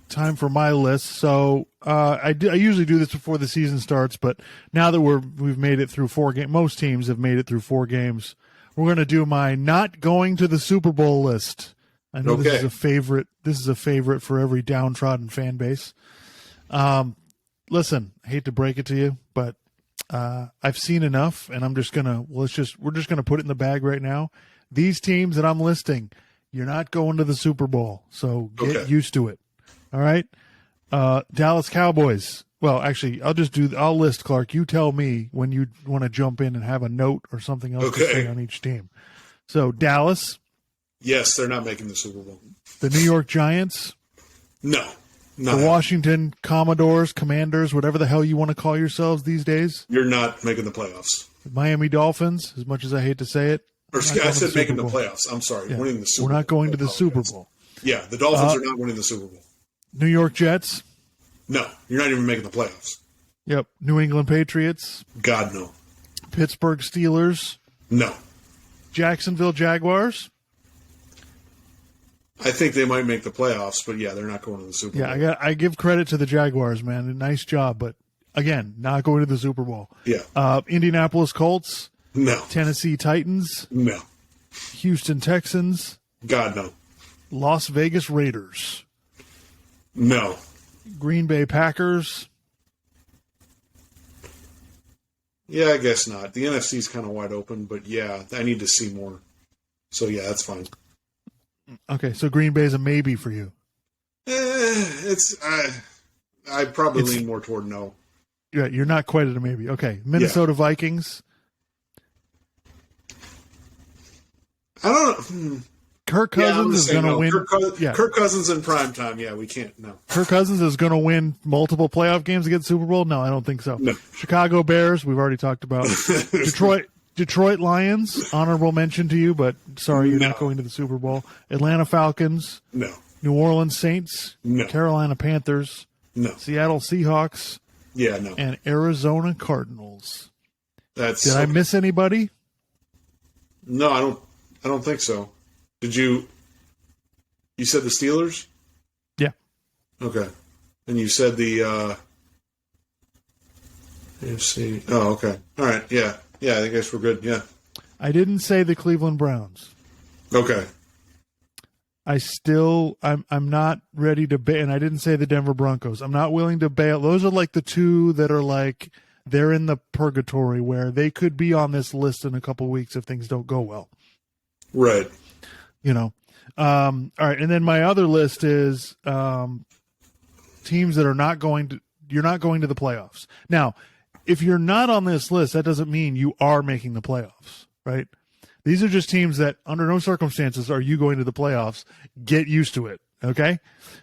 Speaker 1: time for my list. So I usually do this before the season starts, but now that we've made it through 4 games, most teams have made it through 4 games. We're going to do my not going to the Super Bowl list. I know This is a favorite. This is a favorite for every downtrodden fan base. Listen, I hate to break it to you, but I've seen enough, and I'm just gonna we're just gonna put it in the bag right now. These teams that I'm listing, you're not going to the Super Bowl, so get used to it. All right, Dallas Cowboys. Well, actually, I'll list, Clark. You tell me when you want to jump in and have a note or something else to say on each team. So Dallas.
Speaker 2: Yes, they're not making the Super Bowl.
Speaker 1: The New York Giants.
Speaker 2: No.
Speaker 1: The Washington Commodores, Commanders, whatever the hell you want to call yourselves these days.
Speaker 2: You're not making the playoffs.
Speaker 1: The Miami Dolphins, as much as I hate to say it.
Speaker 2: I said making the playoffs. I'm sorry, winning the Super Bowl.
Speaker 1: We're not going to the Super Bowl.
Speaker 2: Yeah, the Dolphins are not winning the Super Bowl.
Speaker 1: New York Jets.
Speaker 2: No, you're not even making the playoffs.
Speaker 1: Yep. New England Patriots.
Speaker 2: God, no.
Speaker 1: Pittsburgh Steelers.
Speaker 2: No.
Speaker 1: Jacksonville Jaguars.
Speaker 2: I think they might make the playoffs, but yeah, they're not going to the Super Bowl.
Speaker 1: Yeah, I give credit to the Jaguars, man. Nice job, but again, not going to the Super Bowl.
Speaker 2: Yeah.
Speaker 1: Indianapolis Colts.
Speaker 2: No.
Speaker 1: Tennessee Titans.
Speaker 2: No.
Speaker 1: Houston Texans.
Speaker 2: God, no.
Speaker 1: Las Vegas Raiders.
Speaker 2: No.
Speaker 1: Green Bay Packers.
Speaker 2: Yeah, I guess not. The NFC is kind of wide open, but yeah, I need to see more. So yeah, that's fine.
Speaker 1: Okay, so Green Bay is a maybe for you.
Speaker 2: I'd probably lean more toward no.
Speaker 1: Yeah, you're not quite at a maybe. Okay, Minnesota Vikings.
Speaker 2: I don't know.
Speaker 1: Kirk Cousins is going to win.
Speaker 2: Kirk Cousins in prime time. Yeah, we can't. No.
Speaker 1: Kirk Cousins is going to win multiple playoff games against Super Bowl. No, I don't think so.
Speaker 2: No.
Speaker 1: Chicago Bears. We've already talked about. Detroit Lions. Honorable mention to you, but sorry, you're not going to the Super Bowl. Atlanta Falcons.
Speaker 2: No.
Speaker 1: New Orleans Saints.
Speaker 2: No.
Speaker 1: Carolina Panthers.
Speaker 2: No.
Speaker 1: Seattle Seahawks.
Speaker 2: Yeah, no.
Speaker 1: And Arizona Cardinals.
Speaker 2: Did
Speaker 1: I miss anybody?
Speaker 2: No, I don't think so. Did you? You said the Steelers?
Speaker 1: Yeah.
Speaker 2: Okay. And you said the. Let's see. Oh, okay. All right. Yeah. Yeah. I guess we're good. Yeah.
Speaker 1: I didn't say the Cleveland Browns.
Speaker 2: Okay.
Speaker 1: I'm not ready to bail, and I didn't say the Denver Broncos. I'm not willing to bail. Those are like the two that are like they're in the purgatory where they could be on this list in a couple of weeks if things don't go well.
Speaker 2: Right.
Speaker 1: All right, and then my other list is teams that are not going to. You're not going to the playoffs. Now, if you're not on this list, that doesn't mean you are making the playoffs, right? These are just teams that, under no circumstances, are you going to the playoffs. Get used to it, okay?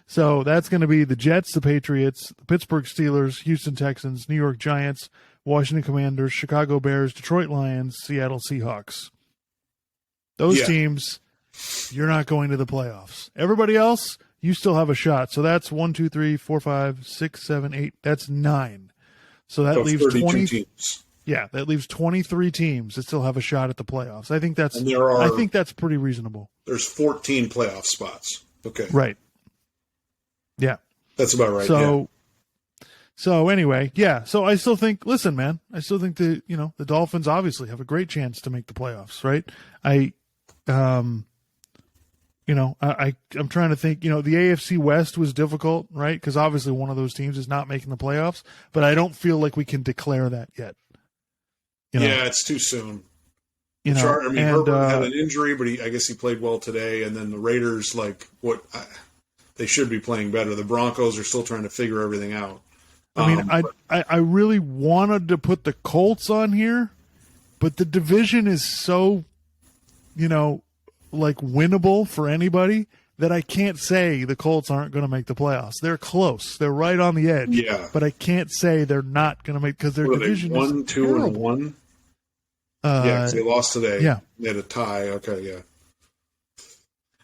Speaker 1: So that's going to be the Jets, the Patriots, the Pittsburgh Steelers, Houston Texans, New York Giants, Washington Commanders, Chicago Bears, Detroit Lions, Seattle Seahawks. Those teams, you're not going to the playoffs. Everybody else, you still have a shot. So that's 1, 2, 3, 4, 5, 6, 7, 8. That's 9. So that leaves
Speaker 2: 32
Speaker 1: 20
Speaker 2: teams.
Speaker 1: Yeah, that leaves 23 teams that still have a shot at the playoffs. I think that's pretty reasonable.
Speaker 2: There's 14 playoff spots. Okay.
Speaker 1: Right. Yeah.
Speaker 2: That's about right.
Speaker 1: So anyway, yeah. So I still think, listen, man, I still think the Dolphins obviously have a great chance to make the playoffs, right? I'm trying to think, the AFC West was difficult, right? Because obviously one of those teams is not making the playoffs, but I don't feel like we can declare that yet.
Speaker 2: Yeah, it's too soon. Herbert had an injury, but I guess he played well today. And then the Raiders, they should be playing better. The Broncos are still trying to figure everything out.
Speaker 1: I really wanted to put the Colts on here, but the division is so, winnable for anybody that I can't say the Colts aren't going to make the playoffs. They're close. They're right on the edge.
Speaker 2: Yeah.
Speaker 1: But I can't say they're not going to make, because their division is
Speaker 2: 1, 2,
Speaker 1: terrible.
Speaker 2: and 1. Because they lost today.
Speaker 1: Yeah.
Speaker 2: They had a tie. Okay, yeah.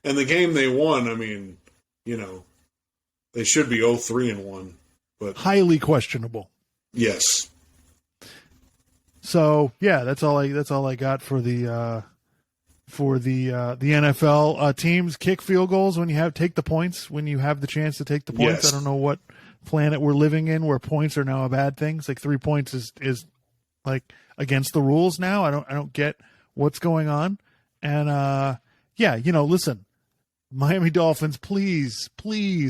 Speaker 2: And the game they won, they should be 0-3-1. But
Speaker 1: highly questionable.
Speaker 2: Yes.
Speaker 1: So yeah, that's all I got for the NFL. Teams kick field goals when you take the points, when you have the chance to take the points.
Speaker 2: Yes.
Speaker 1: I don't know what planet we're living in where points are now a bad thing. It's like 3 points is like against the rules now. I don't get what's going on. And listen, Miami Dolphins, please,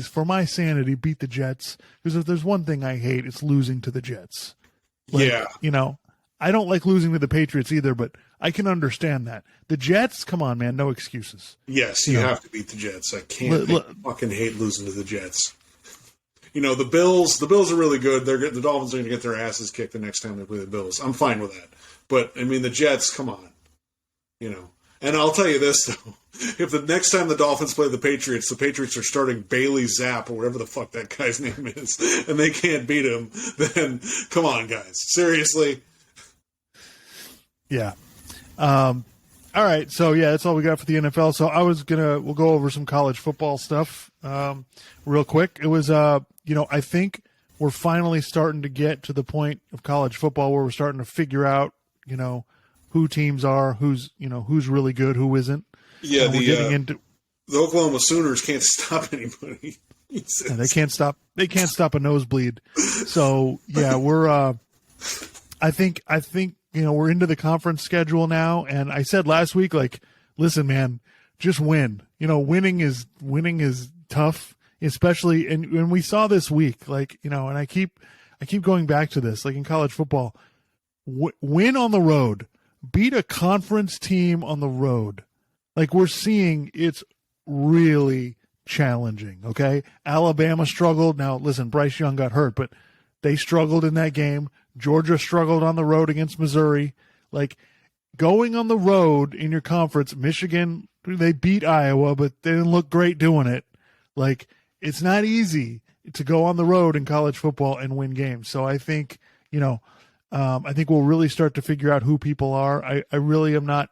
Speaker 1: for my sanity, beat the Jets. Because if there's one thing I hate, it's losing to the Jets. I don't like losing to the Patriots either, but I can understand that. The Jets, come on, man, no excuses.
Speaker 2: Yes, you have to beat the Jets. I can't. I fucking hate losing to the Jets. The Bills are really good. The Dolphins are going to get their asses kicked the next time they play the Bills. I'm fine with that. But, the Jets, come on. And I'll tell you this, though. If the next time the Dolphins play the Patriots are starting Bailey Zapp or whatever the fuck that guy's name is, and they can't beat him, then come on, guys. Seriously.
Speaker 1: Yeah. All right. So, yeah, that's all we got for the NFL. So we'll go over some college football stuff real quick. It was, I think we're finally starting to get to the point of college football where we're starting to figure out, who teams are, who's really good, who isn't.
Speaker 2: Yeah, the Oklahoma Sooners can't stop anybody.
Speaker 1: And they can't stop a nosebleed. So yeah, we're I think we're into the conference schedule now, and I said last week, listen, man, just win. Winning is tough, especially and we saw this week, and I keep going back to this, in college football, win on the road, beat a conference team on the road. We're seeing it's really challenging, okay? Alabama struggled. Now, listen, Bryce Young got hurt, but they struggled in that game. Georgia struggled on the road against Missouri. Going on the road in your conference, Michigan, they beat Iowa, but they didn't look great doing it. It's not easy to go on the road in college football and win games. So I think, I think we'll really start to figure out who people are. I really am not,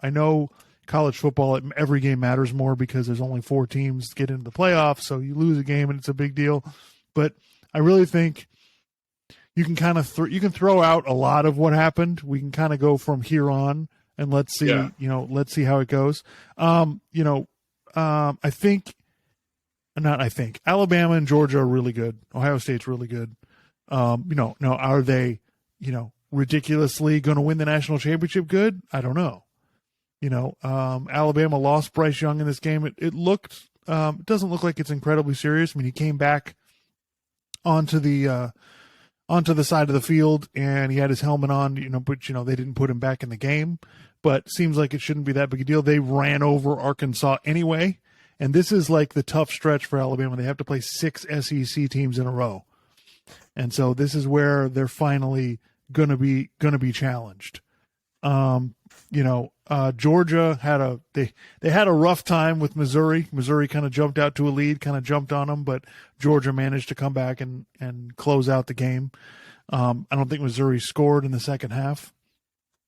Speaker 1: I know college football, every game matters more because there's only 4 teams get into the playoffs, so you lose a game and it's a big deal. But I really think you can kind of you can throw out a lot of what happened. We can kind of go from here on and let's see, let's see how it goes. I think Alabama and Georgia are really good. Ohio State's really good. Now are they, ridiculously going to win the national championship good? I don't know. Alabama lost Bryce Young in this game. It doesn't look like it's incredibly serious. He came back onto the side of the field and he had his helmet on, but they didn't put him back in the game. But seems like it shouldn't be that big a deal. They ran over Arkansas anyway, and this is the tough stretch for Alabama. They have to play 6 SEC teams in a row, and so this is where they're finally gonna be challenged. Georgia had a rough time with Missouri. Missouri kind of jumped out to a lead, kind of jumped on them, but Georgia managed to come back and close out the game. I don't think Missouri scored in the second half.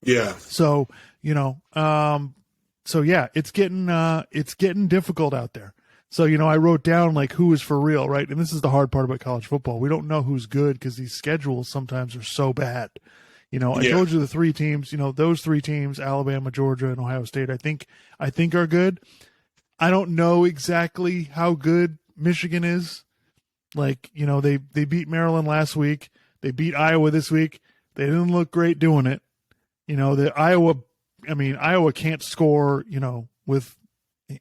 Speaker 2: Yeah.
Speaker 1: So, it's getting difficult out there. So, I wrote down who is for real, right? And this is the hard part about college football. We don't know who's good because these schedules sometimes are so bad. I told you the three teams, those three teams, Alabama, Georgia, and Ohio State, I think are good. I don't know exactly how good Michigan is. Like, they beat Maryland last week. They beat Iowa this week. They didn't look great doing it. Iowa can't score, with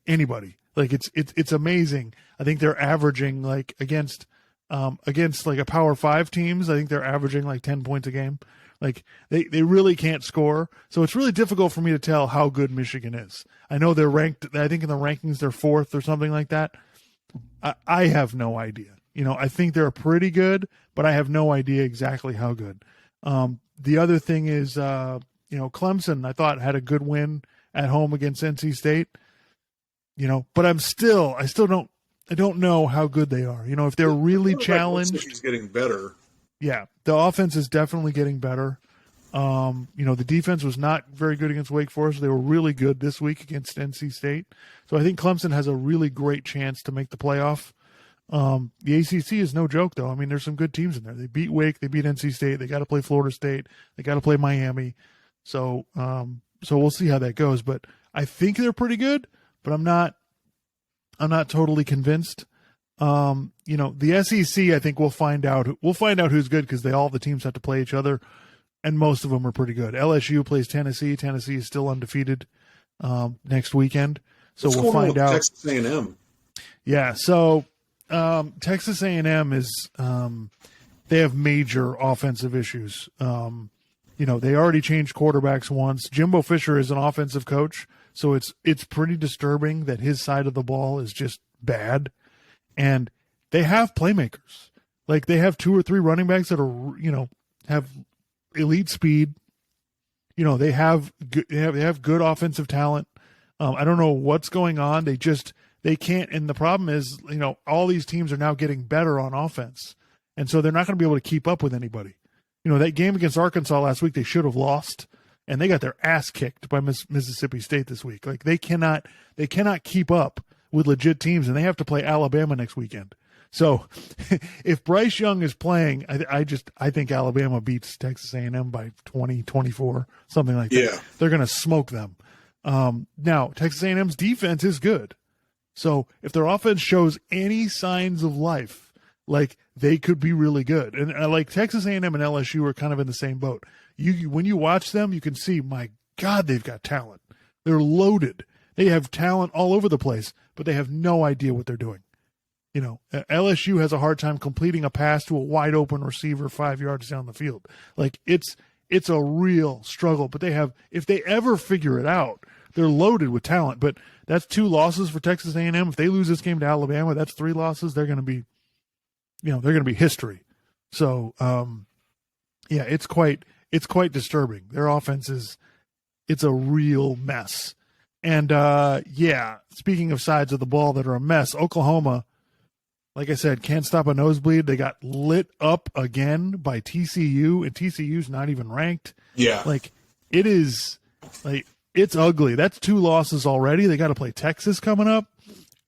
Speaker 1: anybody. Like it's amazing. I think they're averaging like against like a Power 5 teams, I think they're averaging like 10 points a game. Like they really can't score. So it's really difficult for me to tell how good Michigan is. I know they're ranked, I think in the rankings they're 4th or something like that. I have no idea. I think they're pretty good, but I have no idea exactly how good. The other thing is, Clemson, I thought had a good win at home against NC State, but I don't know how good they are. If they're really challenged.
Speaker 2: He's getting better.
Speaker 1: Yeah, the offense is definitely getting better. The defense was not very good against Wake Forest. They were really good this week against NC State. So I think Clemson has a really great chance to make the playoff. The ACC is no joke, though. I mean, there's some good teams in there. They beat Wake, they beat NC State. They got to play Florida State. They got to play Miami. So we'll see how that goes. But I think they're pretty good. But I'm not totally convinced. The SEC, I think we'll find out who's good because all the teams have to play each other, and most of them are pretty good. LSU plays Tennessee. Tennessee is still undefeated next weekend, so we'll find out.
Speaker 2: Texas A&M.
Speaker 1: Yeah, so Texas A&M is they have major offensive issues. They already changed quarterbacks once. Jimbo Fisher is an offensive coach, so it's pretty disturbing that his side of the ball is just bad. And they have playmakers. Like they have 2 or 3 running backs that are, have elite speed. They have good offensive talent. I don't know what's going on. They can't. And the problem is, all these teams are now getting better on offense. And so they're not going to be able to keep up with anybody. That game against Arkansas last week, they should have lost. And they got their ass kicked by Mississippi State this week. Like they cannot keep up with legit teams, and they have to play Alabama next weekend. So if Bryce Young is playing, I think Alabama beats Texas A&M by 20, 24, something like that.
Speaker 2: Yeah.
Speaker 1: They're going to smoke them. Now, Texas A&M's defense is good. So if their offense shows any signs of life, like they could be really good. And like Texas A&M and LSU are kind of in the same boat. When you watch them, you can see, my God, they've got talent. They're loaded. They have talent all over the place, but they have no idea what they're doing. LSU has a hard time completing a pass to a wide open receiver 5 yards down the field. Like it's a real struggle, but if they ever figure it out, they're loaded with talent. But that's 2 losses for Texas A&M. If they lose this game to Alabama, that's 3 losses. They're going to be, they're going to be history. So, it's quite disturbing. Their offense it's a real mess. And, speaking of sides of the ball that are a mess, Oklahoma, like I said, can't stop a nosebleed. They got lit up again by TCU, and TCU's not even ranked.
Speaker 2: Yeah.
Speaker 1: Like, it's ugly. That's 2 losses already. They got to play Texas coming up,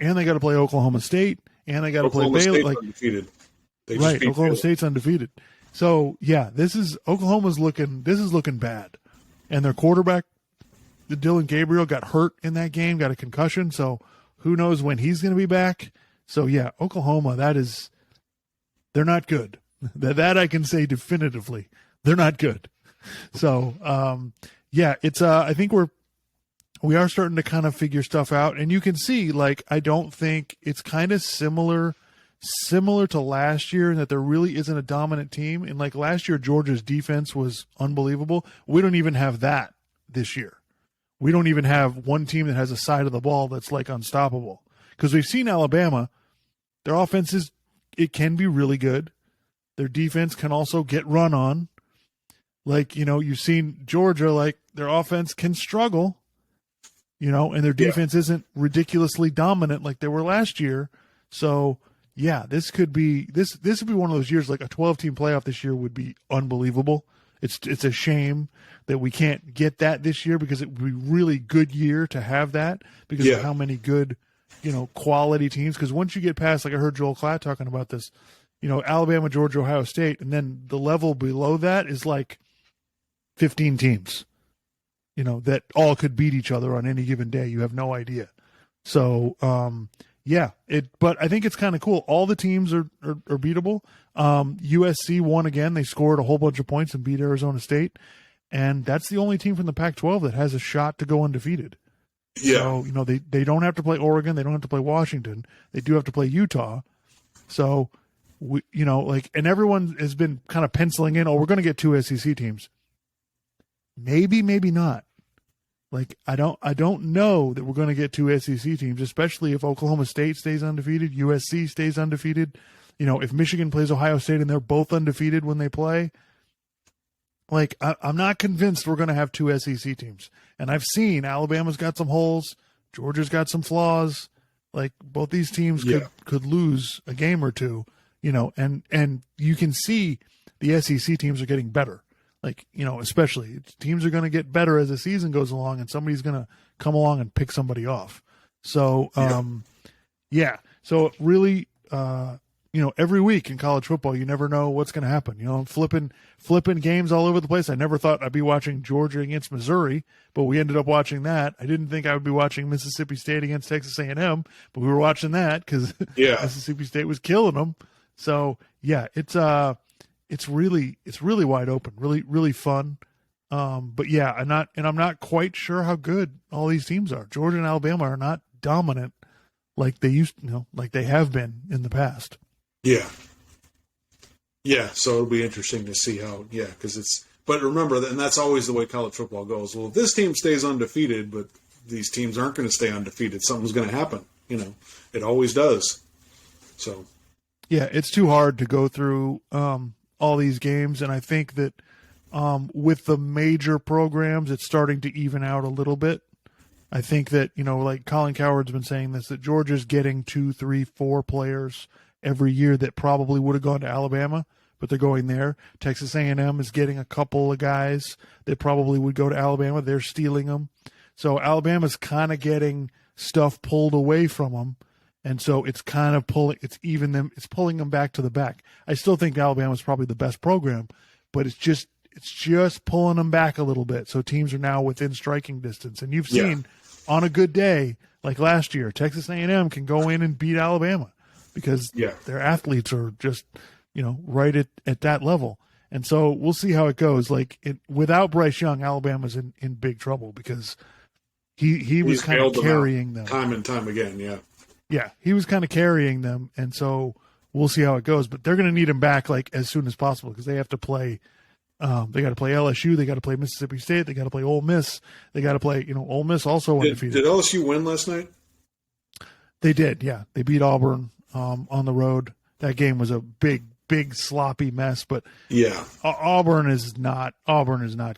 Speaker 1: and they got to play Oklahoma State, and they got to play Baylor. Like,
Speaker 2: undefeated.
Speaker 1: Right, Oklahoma State's undefeated. So, Oklahoma's looking bad. And their quarterback, Dylan Gabriel, got hurt in that game, got a concussion, so who knows when he's going to be back. So, Oklahoma, they're not good. That I can say definitively. They're not good. So, it's I think we are starting to kind of figure stuff out, and you can see, like, I don't think it's kind of similar to last year in that there really isn't a dominant team. And like last year, Georgia's defense was unbelievable. We don't even have that this year. We don't even have one team that has a side of the ball that's like unstoppable. Because we've seen Alabama, their offense it can be really good. Their defense can also get run on. Like, you've seen Georgia, like their offense can struggle, and their defense isn't ridiculously dominant like they were last year. So, this could be this would be one of those years, like a 12-team playoff this year would be unbelievable. It's a shame that we can't get that this year because it would be a really good year to have that because of how many good, quality teams. Because once you get past, like I heard Joel Klatt talking about this, Alabama, Georgia, Ohio State, and then the level below that is like 15 teams, that all could beat each other on any given day. You have no idea. So, but I think it's kind of cool. All the teams are beatable. USC won again. They scored a whole bunch of points and beat Arizona State. And that's the only team from the Pac-12 that has a shot to go undefeated.
Speaker 2: Yeah.
Speaker 1: So, they don't have to play Oregon. They don't have to play Washington. They do have to play Utah. So, and everyone has been kind of penciling in, we're going to get 2 SEC teams. Maybe not. I don't know that we're going to get 2 SEC teams, especially if Oklahoma State stays undefeated, USC stays undefeated. If Michigan plays Ohio State and they're both undefeated when they play. I'm not convinced we're going to have 2 SEC teams. And I've seen Alabama's got some holes. Georgia's got some flaws. Both these teams could lose a game or two, and you can see the SEC teams are getting better. Especially teams are going to get better as the season goes along, and somebody's going to come along and pick somebody off. So, So really, every week in college football, you never know what's going to happen. Flipping games all over the place. I never thought I'd be watching Georgia against Missouri, but we ended up watching that. I didn't think I would be watching Mississippi State against Texas A&M, but we were watching that because Mississippi State was killing them. So it's really wide open, really, really fun. I'm not quite sure how good all these teams are. Georgia and Alabama are not dominant like they like they have been in the past.
Speaker 2: Yeah. Yeah. So it'll be interesting to see how, but remember, and that's always the way college football goes. Well, if this team stays undefeated, but these teams aren't going to stay undefeated, something's going to happen. It always does. So.
Speaker 1: Yeah. It's too hard to go through, all these games, and I think that with the major programs, it's starting to even out a little bit. I think that Colin Cowherd's been saying this, that Georgia's getting 2, 3, 4 players every year that probably would have gone to Alabama, but they're going there. Texas A&M is getting a couple of guys that probably would go to Alabama. They're stealing them, so Alabama's kind of getting stuff pulled away from them. And so it's kind of pulling them back to the back. I still think Alabama's probably the best program, but it's just pulling them back a little bit. So teams are now within striking distance. And you've seen on a good day, like last year, Texas A&M can go in and beat Alabama because their athletes are just, right at that level. And so we'll see how it goes. Without Bryce Young, Alabama's in big trouble because he was kind of carrying them
Speaker 2: time and time again. Yeah.
Speaker 1: Yeah, he was kind of carrying them, and so we'll see how it goes. But they're going to need him back as soon as possible because they have to play. They got to play LSU. They got to play Mississippi State. They got to play Ole Miss. They got to play. Ole Miss also undefeated.
Speaker 2: Did LSU win last night?
Speaker 1: They did. Yeah, they beat Auburn on the road. That game was a big sloppy mess. But Auburn is not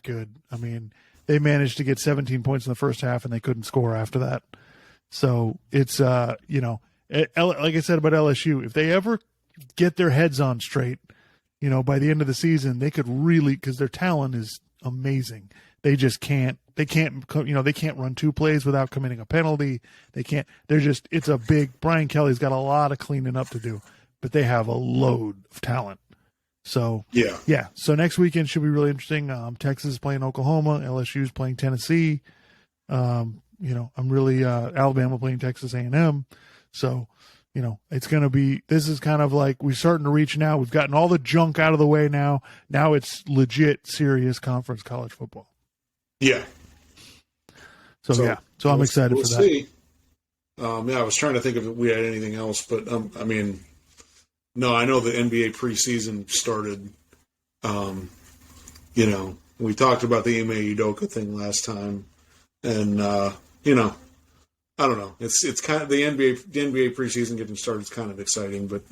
Speaker 1: good. I mean, they managed to get 17 points in the first half, and they couldn't score after that. So it's, like I said about LSU, if they ever get their heads on straight, by the end of the season, they could really, because their talent is amazing. They just can't run 2 plays without committing a penalty. It's a big, Brian Kelly's got a lot of cleaning up to do, but they have a load of talent. So, So next weekend should be really interesting. Texas is playing Oklahoma. LSU is playing Tennessee. I'm really Alabama playing Texas A&M. So, it's going to be – this is kind of like we're starting to reach now. We've gotten all the junk out of the way now. Now it's legit, serious conference college football.
Speaker 2: Yeah.
Speaker 1: So I'm excited for that.
Speaker 2: See. I was trying to think if we had anything else, but, no, I know the NBA preseason started. We talked about the Ime Udoka thing last time. And I don't know. It's kind of the NBA preseason getting started is kind of exciting, but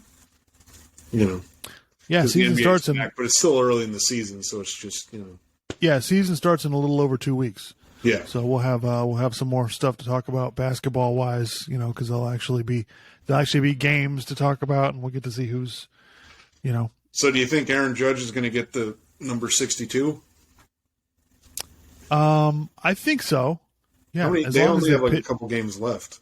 Speaker 1: season starts
Speaker 2: but it's still early in the season, so it's just
Speaker 1: season starts in a little over 2 weeks.
Speaker 2: Yeah,
Speaker 1: so we'll have some more stuff to talk about basketball wise, because there'll actually be games to talk about, and we'll get to see who's,
Speaker 2: So do you think Aaron Judge is going to get the number 62?
Speaker 1: I think so. Yeah,
Speaker 2: they only have a couple games left.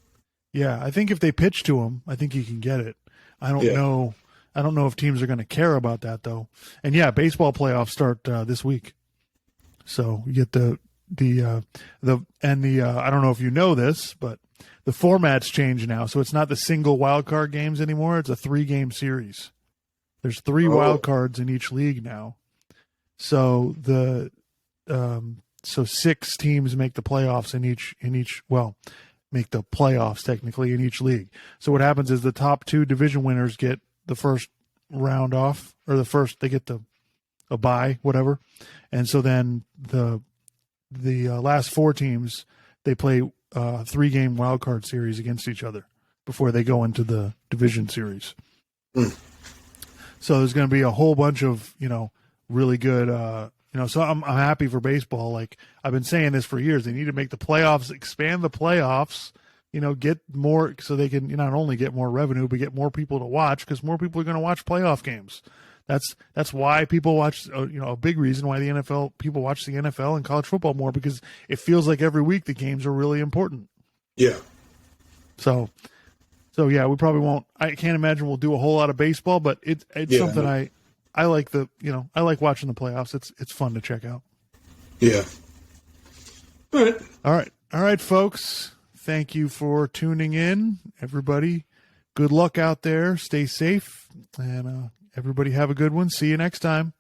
Speaker 1: Yeah, I think if they pitch to him, I think he can get it. I don't know. I don't know if teams are going to care about that though. And baseball playoffs start this week. So you get the I don't know if you know this, but the format's changed now. So it's not the single wild card games anymore. It's a 3-game series. There's 3 wild cards in each league now. So so 6 teams make the playoffs make the playoffs technically in each league. So what happens is the top 2 division winners get the first round off, or they get a bye, whatever. And so then the last 4 teams, they play 3-game wild card series against each other before they go into the division series. So there's going to be a whole bunch of, really good, so I'm happy for baseball. Like I've been saying this for years, they need to make the playoffs, expand the playoffs, get more, so they can not only get more revenue, but get more people to watch, because more people are going to watch playoff games. That's why people watch, a big reason why people watch the NFL and college football more, because it feels like every week the games are really important.
Speaker 2: Yeah.
Speaker 1: So yeah, we probably won't. I can't imagine we'll do a whole lot of baseball, but it's something I like I like watching the playoffs. It's fun to check out.
Speaker 2: Yeah. All
Speaker 1: right, folks. Thank you for tuning in, everybody. Good luck out there. Stay safe, and everybody have a good one. See you next time.